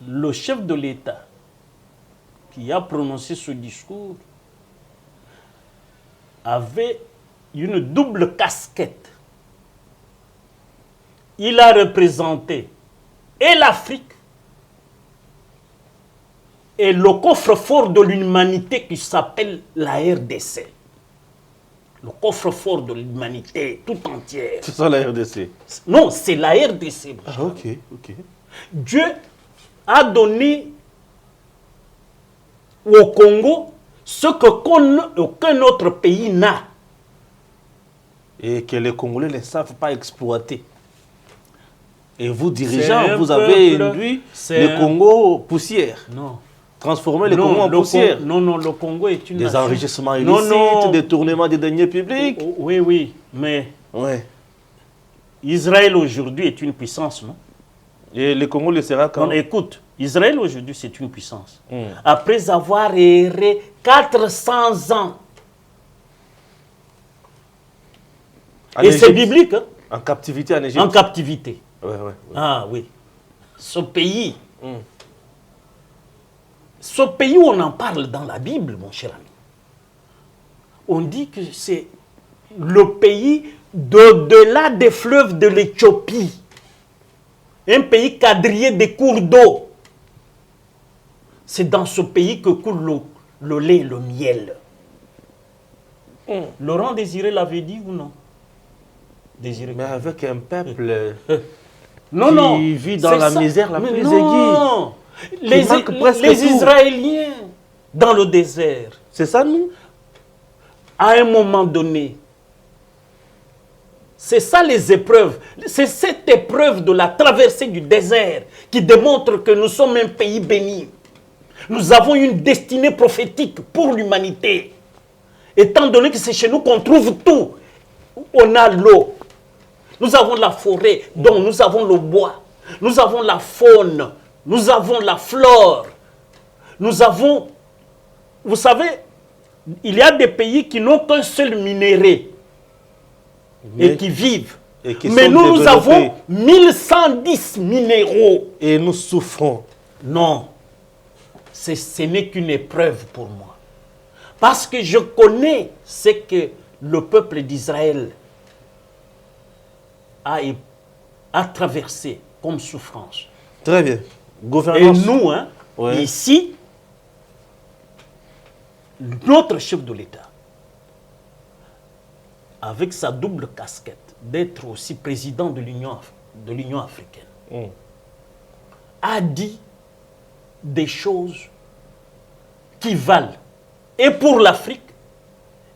le chef de l'État qui a prononcé ce discours avait une double casquette. Il a représenté et l'Afrique et le coffre-fort de l'humanité qui s'appelle la RDC. Le coffre-fort de l'humanité tout entière. C'est ça la RDC? Non, c'est la RDC. Ah, ok. Dieu a donné au Congo ce qu'aucun autre pays n'a. Et que les Congolais ne savent pas exploiter. Et vous, dirigeants, vous avez induit le Congo poussière. Non. Transformer le Congo en poussière. Non, le Congo est une des nation. Enrichissements illicites, détournements des deniers publics. Oui, mais Israël aujourd'hui est une puissance, non? Et le Congo le sera quand? Non, écoute, Israël aujourd'hui c'est une puissance. Après avoir erré 400 ans. Et c'est biblique. Hein? En captivité en Égypte. En captivité. Ouais. Ah oui. Ce pays où on en parle dans la Bible, mon cher ami, on dit que c'est le pays d'au-delà des fleuves de l'Éthiopie. Un pays quadrillé de cours d'eau. C'est dans ce pays que coule le lait et le miel. Laurent Désiré l'avait dit ou non? Désiré. Mais avec un peuple qui vit dans la misère la plus aiguë. Les Israéliens dans le désert. C'est ça, nous? À un moment donné, c'est ça les épreuves. C'est cette épreuve de la traversée du désert qui démontre que nous sommes un pays béni. Nous avons une destinée prophétique pour l'humanité. Étant donné que c'est chez nous qu'on trouve tout. On a l'eau. Nous avons la forêt, donc nous avons le bois. Nous avons la faune. Nous avons la flore. Nous avons... Vous savez, il y a des pays qui n'ont qu'un seul minerai. Et qui vivent. Mais nous avons 1110 minéraux. Et nous souffrons. Non. Ce n'est qu'une épreuve pour moi. Parce que je connais ce que le peuple d'Israël a traversé comme souffrance. Très bien. Gouvernance. Et nous, ici, notre chef de l'État, avec sa double casquette d'être aussi président de l'Union africaine, a dit des choses qui valent et pour l'Afrique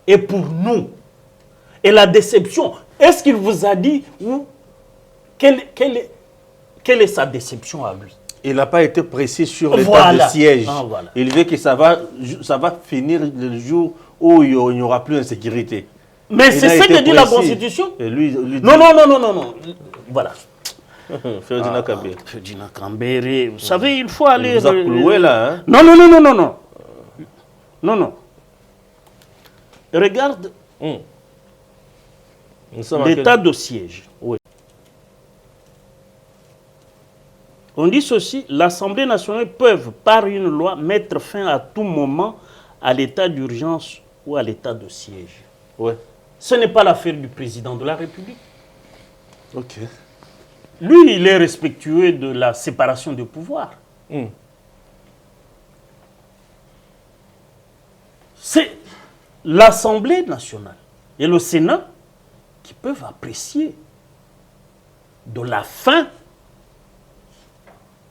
et pour nous. Et la déception, est-ce qu'il vous a dit quelle est sa déception à lui? Il n'a pas été précis sur l'état de siège. Voilà. Il veut que ça va finir le jour où il n'y aura plus d'insécurité. Mais c'est ce que dit la Constitution. Et lui non, non, non, non, non, non. Voilà. Ferdinand Kambere. Ferdinand Kambere, vous savez, il faut aller... Il vous a cloué là, hein? Non, non, non, non, non, non. Non, non. Regarde l'état de siège. Oui. On dit ceci, l'Assemblée nationale peut, par une loi, mettre fin à tout moment à l'état d'urgence ou à l'état de siège. Oui. Ce n'est pas l'affaire du président de la République. Ok. Lui, il est respectueux de la séparation des pouvoirs. C'est l'Assemblée nationale et le Sénat qui peuvent apprécier de la fin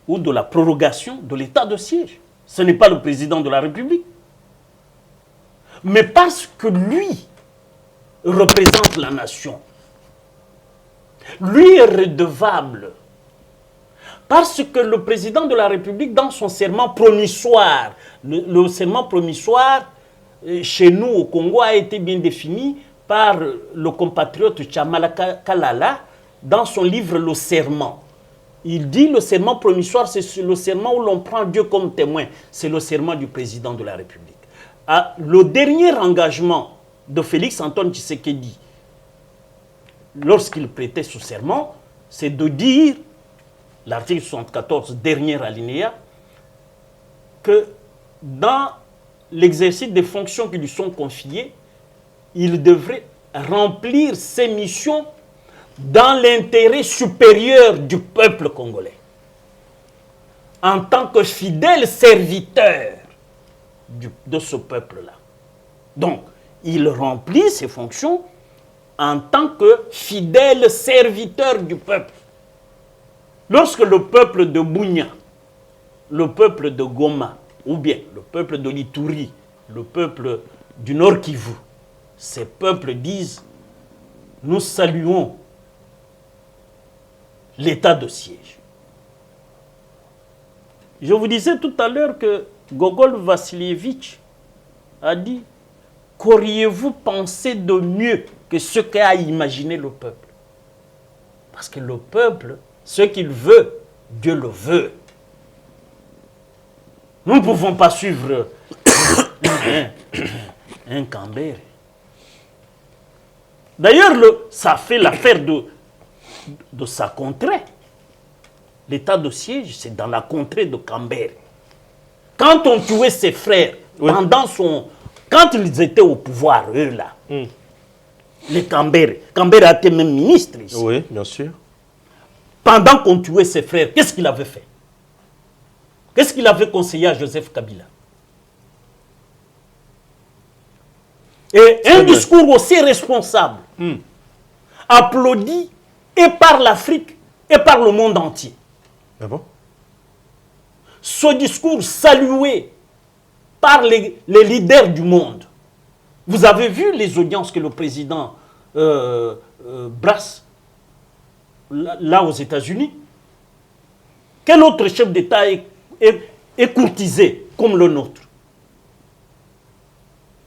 ou de la prorogation de l'état de siège. Ce n'est pas le président de la République. Mais parce que lui représente la nation, lui est redevable. Parce que le président de la République, dans son serment promissoire, le serment promissoire, chez nous au Congo, a été bien défini par le compatriote Chamala Kalala dans son livre Le Serment. Il dit le serment promissoire, c'est le serment où l'on prend Dieu comme témoin. C'est le serment du président de la République. Le dernier engagement de Félix Antoine Tshisekedi, lorsqu'il prêtait ce serment, c'est de dire, l'article 74, dernier alinéa, que dans l'exercice des fonctions qui lui sont confiées, il devrait remplir ses missions dans l'intérêt supérieur du peuple congolais, en tant que fidèle serviteur de ce peuple-là. Donc, il remplit ses fonctions en tant que fidèle serviteur du peuple. Lorsque le peuple de Bunia, le peuple de Goma, ou bien le peuple de l'Ituri, le peuple du Nord Kivu, ces peuples disent, nous saluons l'état de siège. Je vous disais tout à l'heure que Gogol Vassilievitch a dit, qu'auriez-vous pensé de mieux que ce qu'a imaginé le peuple? Parce que le peuple, ce qu'il veut, Dieu le veut. Nous ne pouvons pas suivre un Kambere. D'ailleurs, ça fait l'affaire de sa contrée. L'état de siège, c'est dans la contrée de Kambere. Quand on tuait ses frères, quand ils étaient au pouvoir, eux là, les Kambere a été même ministre ici. Oui, bien sûr. Pendant qu'on tuait ses frères, qu'est-ce qu'il avait fait? Qu'est-ce qu'il avait conseillé à Joseph Kabila? Et un discours aussi responsable, applaudi et par l'Afrique et par le monde entier. Ah bon? Ce discours salué par les leaders du monde. Vous avez vu les audiences que le président brasse là aux États-Unis? Quel autre chef d'État est courtisé comme le nôtre?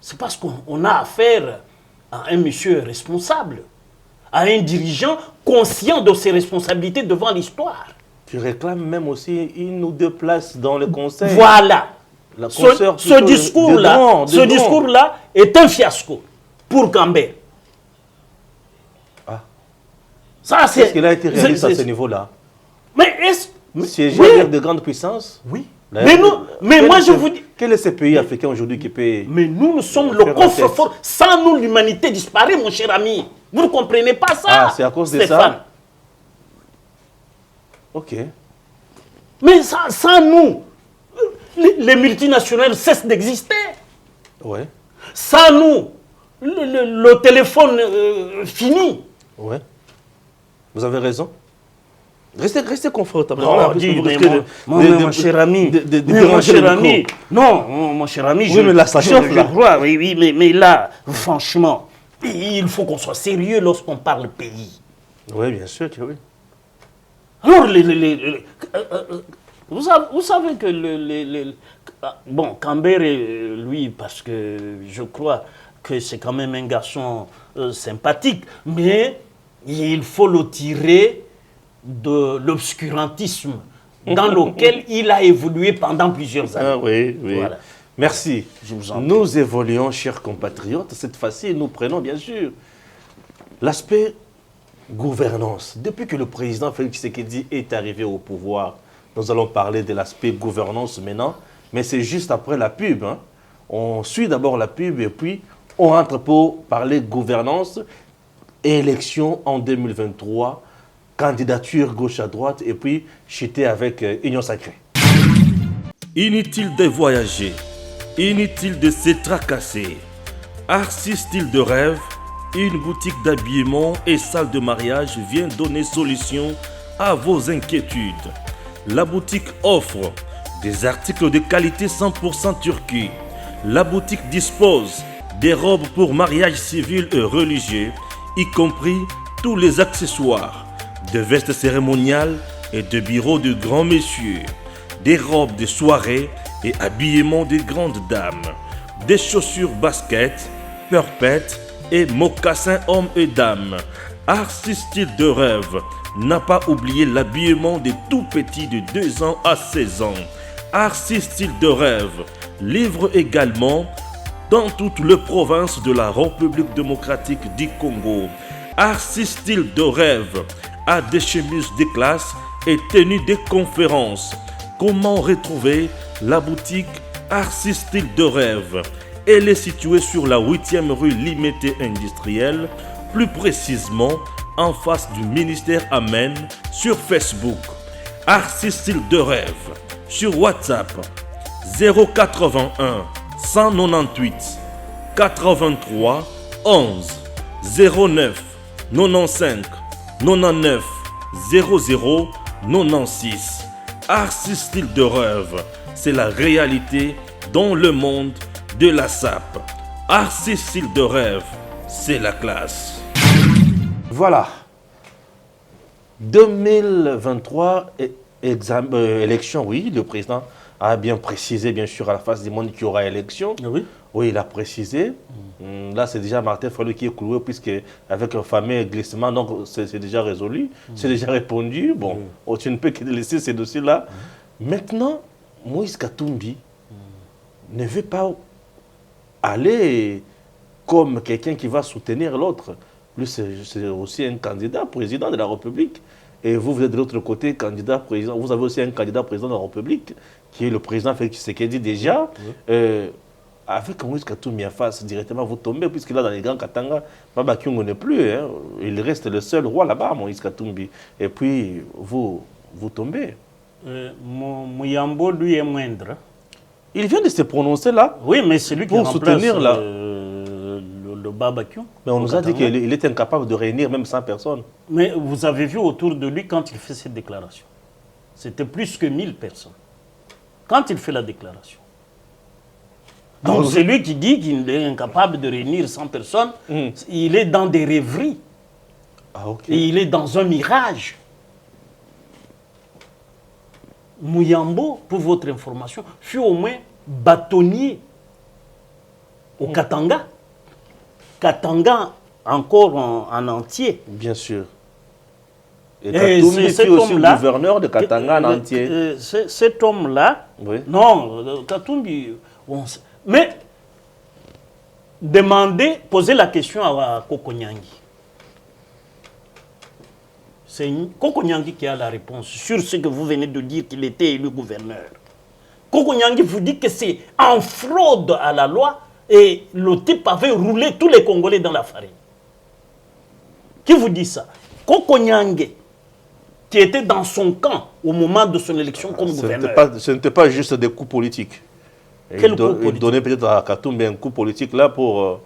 C'est parce qu'on a affaire à un monsieur responsable, à un dirigeant conscient de ses responsabilités devant l'histoire. Tu réclames même aussi 1 ou 2 places dans le conseil. Voilà. La Ce discours-là est un fiasco pour Kambere. Ah. Ça, est-ce qu'il a été réaliste à ce niveau-là? Mais est-ce... Siéger avec de grandes puissances? Oui. Mais moi, je vous dis... Quel est ce pays africain aujourd'hui qui peut... Mais nous sommes le coffre-fort. Sans nous, l'humanité disparaît, mon cher ami. Vous ne comprenez pas ça, Ah, c'est à cause de ça? Ok. Mais sans nous, les multinationales cessent d'exister. Ouais. Sans nous, le téléphone finit. Ouais. Vous avez raison. Restez confortable. Mon cher ami. Mon cher ami. Non, mon cher ami. Oui, mais là, ça chauffe, là. Oui, mais là, franchement, il faut qu'on soit sérieux lorsqu'on parle pays. Oui, bien sûr, oui. Alors, vous savez que bon, Kambere, lui, parce que je crois, que c'est quand même un garçon sympathique, mais il faut le tirer de l'obscurantisme dans lequel il a évolué pendant plusieurs années. Ah, oui, oui. Voilà. Merci. Je vous en prie. Nous évoluons, chers compatriotes. Cette fois-ci, nous prenons bien sûr l'aspect gouvernance. Depuis que le président Félix Tshisekedi est arrivé au pouvoir, nous allons parler de l'aspect gouvernance maintenant, mais c'est juste après la pub. Hein. On suit d'abord la pub et puis on rentre pour parler gouvernance et élection en 2023, candidature gauche à droite et puis chuter avec Union Sacrée. Inutile de voyager, inutile de se tracasser. Arcis Style de Rêve, une boutique d'habillement et salle de mariage vient donner solution à vos inquiétudes. La boutique offre des articles de qualité 100% turquie. La boutique dispose des robes pour mariage civil et religieux, y compris tous les accessoires, de vestes cérémoniales et de bureaux de grands messieurs, des robes de soirée et habillement de grandes dames, des chaussures basket, purpette et mocassins hommes et dames. Arcis Style de Rêve n'a pas oublié l'habillement des tout petits de 2 ans à 16 ans. Arcis Style de Rêve livre également dans toutes les provinces de la République démocratique du Congo. Arcis Style de Rêve a des chemises de classe et tenues de conférences. Comment retrouver la boutique Arcis Style de Rêve? Elle est située sur la 8e rue Limité Industrielle, plus précisément en face du ministère Amen sur Facebook. Arcis Style de Rêve sur WhatsApp 081 198 83 11 09 95 99 00 96. Arcis Style de Rêve, c'est la réalité dans le monde de la SAP. Arcis Style de Rêve, c'est la classe. Voilà. 2023, élection, oui, le président a bien précisé, bien sûr, à la face du monde qu'il y aura élection. Oui. Oui, il a précisé. Là, c'est déjà Martin Fayulu qui est cloué, puisque avec un fameux glissement, donc c'est déjà résolu, c'est déjà répondu. Bon, tu ne peux que laisser ces dossiers-là. Maintenant, Moïse Katumbi ne veut pas aller comme quelqu'un qui va soutenir l'autre. Lui, c'est aussi un candidat président de la République. Et vous, vous êtes de l'autre côté, candidat président. Vous avez aussi un candidat président de la République, qui est le président Félix Tshisekedi déjà. Avec Moïse Katumbi en face, directement, vous tombez, puisque là, dans les grands Katanga, Baba Kyungo n'est plus. Hein. Il reste le seul roi là-bas, Moïse Katumbi. Et puis, vous tombez. Mouyambo, lui, est moindre. Il vient de se prononcer là. Oui, mais c'est lui qui pour soutenir là. Le Baba Kyungo. Mais on nous a dit qu'il était incapable de réunir même 100 personnes. Mais vous avez vu autour de lui quand il fait cette déclaration. C'était plus que 1000 personnes. Quand il fait la déclaration. Donc c'est lui qui dit qu'il est incapable de réunir 100 personnes. Il est dans des rêveries. Ah, ok. Et il est dans un mirage. Mouyambo, pour votre information, fut au moins bâtonnier au Katanga. Katanga encore en entier. Bien sûr. Et Katumbi fut aussi le gouverneur de Katanga en entier. Cet homme-là, oui. Non, Katumbi, mais posez la question à Koko Nyangi. C'est Koko Nyangi qui a la réponse sur ce que vous venez de dire qu'il était élu gouverneur. Koko Nyangi vous dit que c'est en fraude à la loi et le type avait roulé tous les Congolais dans la farine. Qui vous dit ça? Koko Nyangi, qui était dans son camp au moment de son élection comme gouverneur. Ce n'était pas juste des coups politiques. Il donnait peut-être à Katumbi un coup politique là pour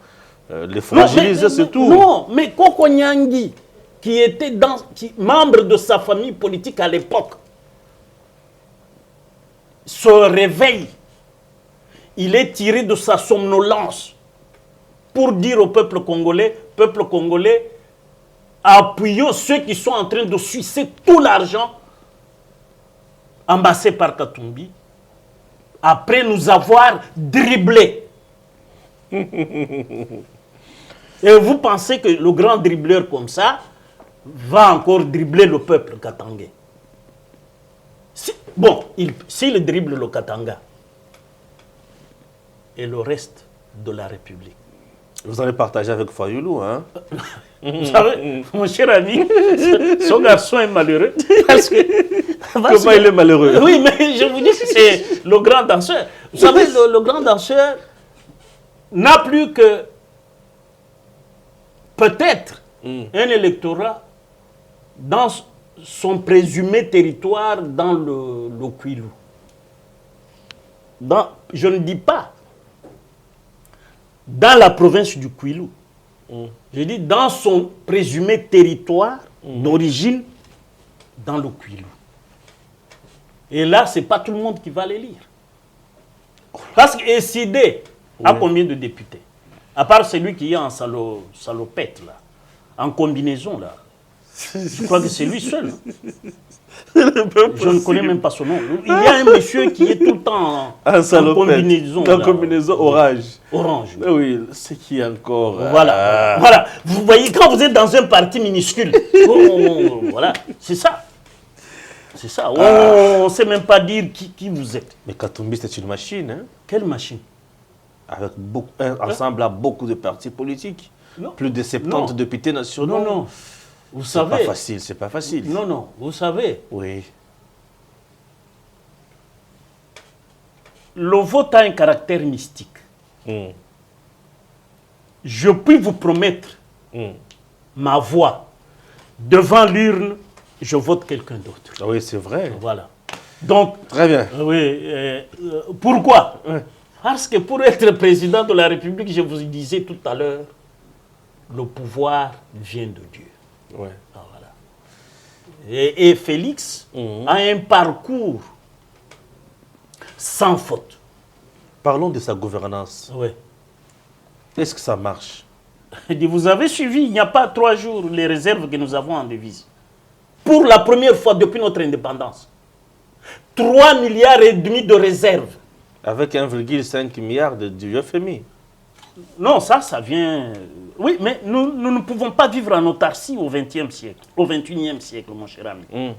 les fragiliser, c'est tout. Non, mais Koko Nyangi, qui était membre de sa famille politique à l'époque, se réveille. Il est tiré de sa somnolence pour dire au peuple congolais, appuyons ceux qui sont en train de sucer tout l'argent amassé par Katumbi, après nous avoir dribblé. Et vous pensez que le grand dribbleur comme ça va encore dribbler le peuple katangais? Bon, s'il dribble le Katanga et le reste de la République. Vous allez partager avec Fayoulou, hein? Vous savez, mon cher ami, son garçon est malheureux. Parce que, comment il est malheureux? Oui, mais je vous dis que c'est le grand danseur. Vous savez, le grand danseur n'a plus que peut-être un électorat dans son présumé territoire dans le Kwilu. Je ne dis pas dans la province du Kwilu. Je dis dans son présumé territoire d'origine dans le Kwilu. Et là, ce n'est pas tout le monde qui va les lire. Parce que SID a combien de députés? À part celui qui est en salopette, là, en combinaison, là. Je crois que c'est lui seul. Je ne connais même pas son nom. Il y a un monsieur qui est tout le temps en combinaison. En combinaison orange. Orange. Oui, oui, c'est qui encore. Voilà. Voilà. Vous voyez, quand vous êtes dans un parti minuscule, voilà, c'est ça. C'est ça. On ne sait même pas dire qui vous êtes. Mais Katumbi, c'est une machine. Hein? Quelle machine? Avec ensemble à beaucoup de partis politiques. Non. Plus de 70 députés nationaux. Non. Vous savez. C'est pas facile. Non. Vous savez. Oui. Le vote a un caractère mystique. Je puis vous promettre ma voix devant l'urne, je vote quelqu'un d'autre. Oui, c'est vrai. Voilà. Donc. Très bien. Oui. Pourquoi? Parce que pour être président de la République, je vous disais tout à l'heure, le pouvoir vient de Dieu. Ouais. Ah, voilà. Et Félix a un parcours sans faute. Parlons de sa gouvernance. Oui. Est-ce que ça marche? Vous avez suivi, il n'y a pas 3 jours, les réserves que nous avons en devise. Pour la première fois depuis notre indépendance. 3,5 milliards de réserves. Avec 1,5 milliard du FMI. Non, ça vient... Oui, mais nous ne pouvons pas vivre en autarcie au XXe siècle, au XXIe siècle, mon cher ami.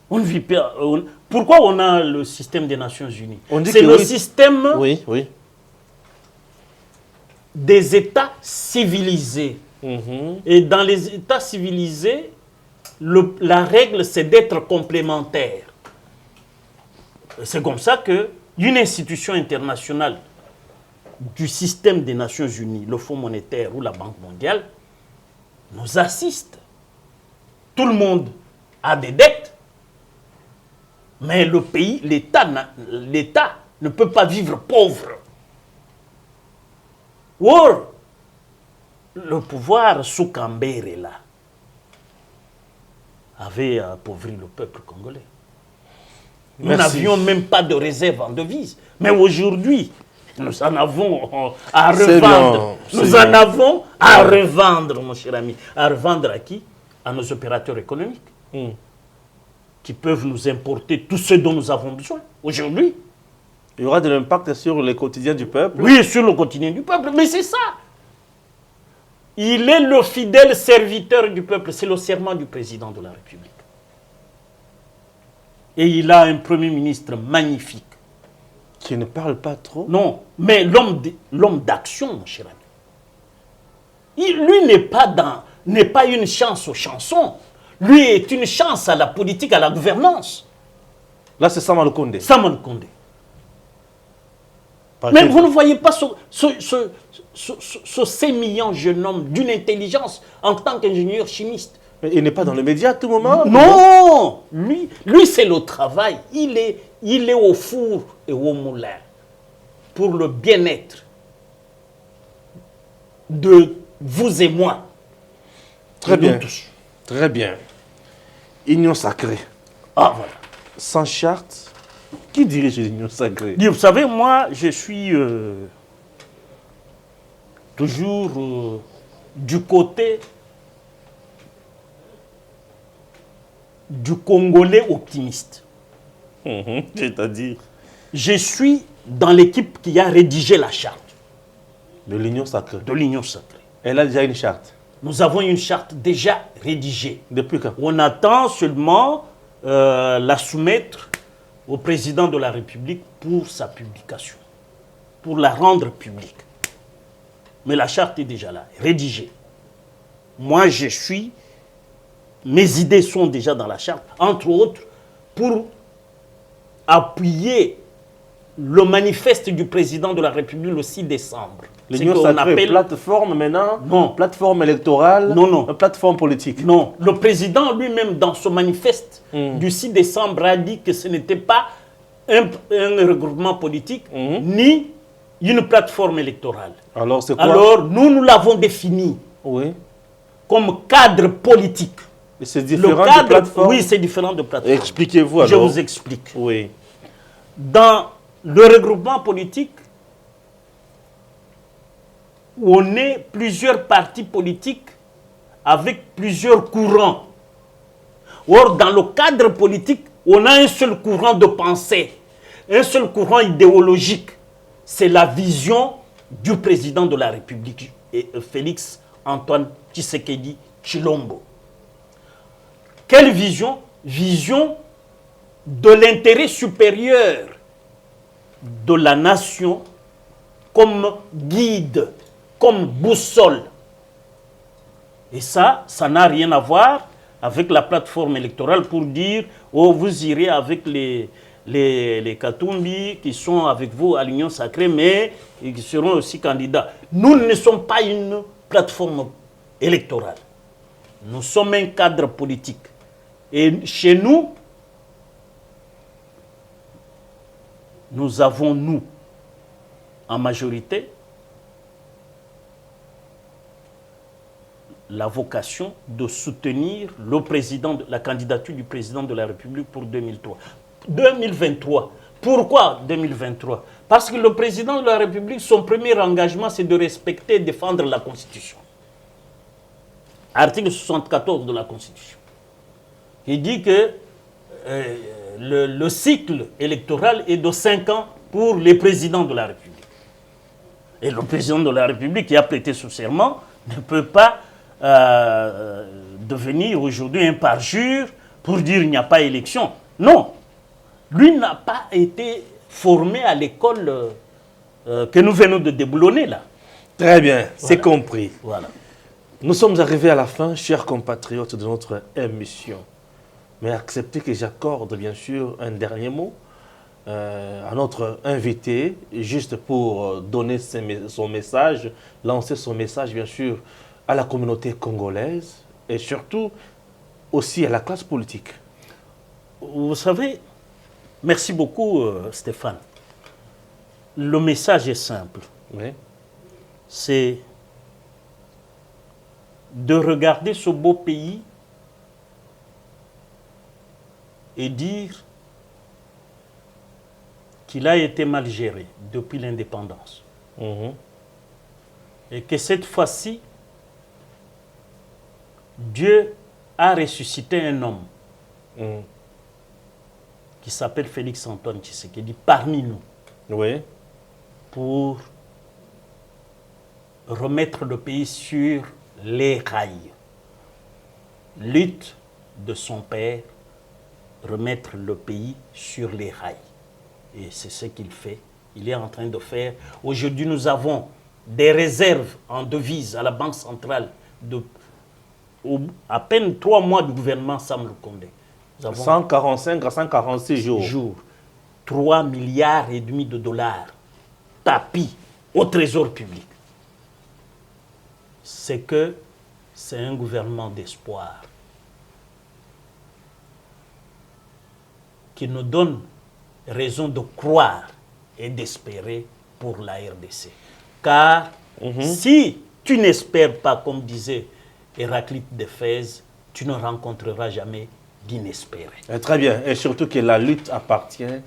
On ne vit pas... Pourquoi on a le système des Nations Unies? C'est le système des États civilisés. Et dans les États civilisés, la règle, c'est d'être complémentaire. C'est comme ça qu'une institution internationale du système des Nations Unies, le Fonds monétaire ou la Banque mondiale, nous assiste. Tout le monde a des dettes, mais le pays, l'État ne peut pas vivre pauvre. Or, le pouvoir sous Kambere, là, avait appauvri le peuple congolais. Nous n'avions même pas de réserve en devise. Mais aujourd'hui, nous en avons à revendre. Nous en avons à revendre, mon cher ami. À revendre à qui? À nos opérateurs économiques. Qui peuvent nous importer tout ce dont nous avons besoin. Aujourd'hui. Il y aura de l'impact sur le quotidien du peuple? Oui, sur le quotidien du peuple. Mais c'est ça. Il est le fidèle serviteur du peuple. C'est le serment du président de la République. Et il a un premier ministre magnifique. Qui ne parle pas trop? Non, mais l'homme d'action, mon cher ami. Lui n'est pas une chance aux chansons. Lui est une chance à la politique, à la gouvernance. Là, c'est Sama Lukonde. Sama Lukonde. Mais vous ne voyez pas ce sémillant jeune homme d'une intelligence en tant qu'ingénieur chimiste. Mais il n'est pas dans les médias à tout moment? Non. Lui c'est le travail. Il est au four et au moulin pour le bien-être de vous et moi. Très bien. Très bien. Union sacrée. Ah, voilà. Sans charte, qui dirige l'Union sacrée? Vous savez, moi, je suis toujours du côté du Congolais optimiste. C'est-à-dire? Je suis dans l'équipe qui a rédigé la charte. De l'Union sacrée. De l'Union sacrée. Elle a déjà une charte. Nous avons une charte déjà rédigée. Depuis quand? On attend seulement la soumettre au président de la République pour sa publication, pour la rendre publique. Mais la charte est déjà là, rédigée. Moi, mes idées sont déjà dans la charte, entre autres, pour appuyer le manifeste du président de la République le 6 décembre. L'Union sacrée, plateforme maintenant? Non. Plateforme électorale? Non, non. Plateforme politique? Non. Le président lui-même, dans son manifeste du 6 décembre, a dit que ce n'était pas un regroupement politique, ni une plateforme électorale. Alors, c'est quoi? Alors, nous l'avons défini comme cadre politique. Et c'est différent de plateforme? Oui, c'est différent de plateforme. Expliquez-vous alors. Je vous explique. Oui. Dans le regroupement politique, on est plusieurs partis politiques avec plusieurs courants. Or, dans le cadre politique, on a un seul courant de pensée, un seul courant idéologique. C'est la vision du président de la République, Félix Antoine Tshisekedi Tshilombo. Quelle vision? Vision de l'intérêt supérieur de la nation comme guide, comme boussole. Et ça n'a rien à voir avec la plateforme électorale pour dire « Oh, vous irez avec les Katumbi qui sont avec vous à l'Union sacrée, mais ils seront aussi candidats. » Nous ne sommes pas une plateforme électorale. Nous sommes un cadre politique. Et chez nous, nous avons, en majorité, la vocation de soutenir la candidature du président de la République pour 2023. Pourquoi 2023? Parce que le président de la République, son premier engagement, c'est de respecter et défendre la Constitution. Article 74 de la Constitution. Il dit que le cycle électoral est de 5 ans pour les présidents de la République. Et le président de la République qui a prêté ce serment ne peut pas devenir aujourd'hui un parjure pour dire qu'il n'y a pas élection. Non. Lui n'a pas été formé à l'école que nous venons de déboulonner là. Très bien, c'est compris. Voilà. Nous sommes arrivés à la fin, chers compatriotes, de notre émission. Mais acceptez que j'accorde bien sûr un dernier mot à notre invité, juste pour donner son message, lancer son message bien sûr à la communauté congolaise et surtout aussi à la classe politique. Vous savez, merci beaucoup Stéphane. Le message est simple. Oui. C'est de regarder ce beau pays et dire qu'il a été mal géré depuis l'indépendance. Et que cette fois-ci, Dieu a ressuscité un homme qui s'appelle Félix Antoine Tshisekedi parmi nous. Oui. Pour remettre le pays sur les rails. Lutte de son père, remettre le pays sur les rails. Et c'est ce qu'il fait. Il est en train de faire. Aujourd'hui, nous avons des réserves en devises à la Banque centrale à peine 3 mois du gouvernement Sam Lukonde. 145 à 146 jours. 3,5 milliards de dollars tapis au trésor public. C'est que c'est un gouvernement d'espoir qui nous donne raison de croire et d'espérer pour la RDC. Car si tu n'espères pas, comme disait Héraclite d'Éphèse, tu ne rencontreras jamais d'inespéré. Très bien. Et surtout que la lutte appartient,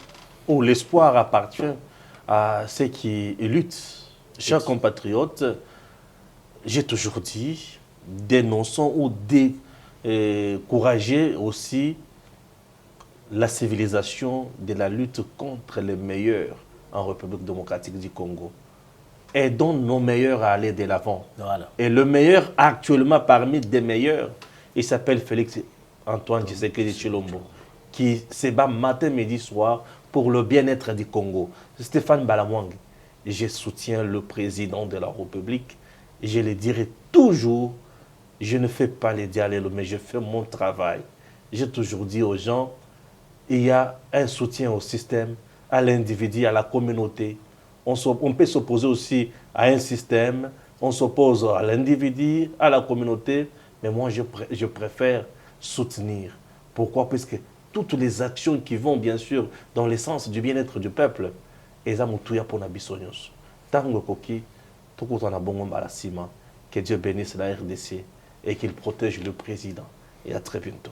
ou l'espoir appartient à ceux qui luttent. Chers compatriotes, j'ai toujours dit, dénonçons ou décourager aussi la civilisation de la lutte contre les meilleurs en République démocratique du Congo. aidons nos meilleurs à aller de l'avant. Voilà. Et le meilleur actuellement parmi des meilleurs, il s'appelle Félix Antoine Tshisekedi Tshilombo, qui se bat matin, midi, soir pour le bien-être du Congo. Stéphane Balamwang, je soutiens le président de la République. Je le dirai toujours, je ne fais pas les dialogues, mais je fais mon travail. J'ai toujours dit aux gens, il y a un soutien au système, à l'individu, à la communauté. On peut s'opposer aussi à un système, on s'oppose à l'individu, à la communauté, mais moi je préfère soutenir. Pourquoi? Parce que toutes les actions qui vont bien sûr dans le sens du bien-être du peuple, eza mutuya pona biso nyonso. Tango koki, tokutana bongo mbala sima. Que Dieu bénisse la RDC et qu'il protège le président. Et à très bientôt.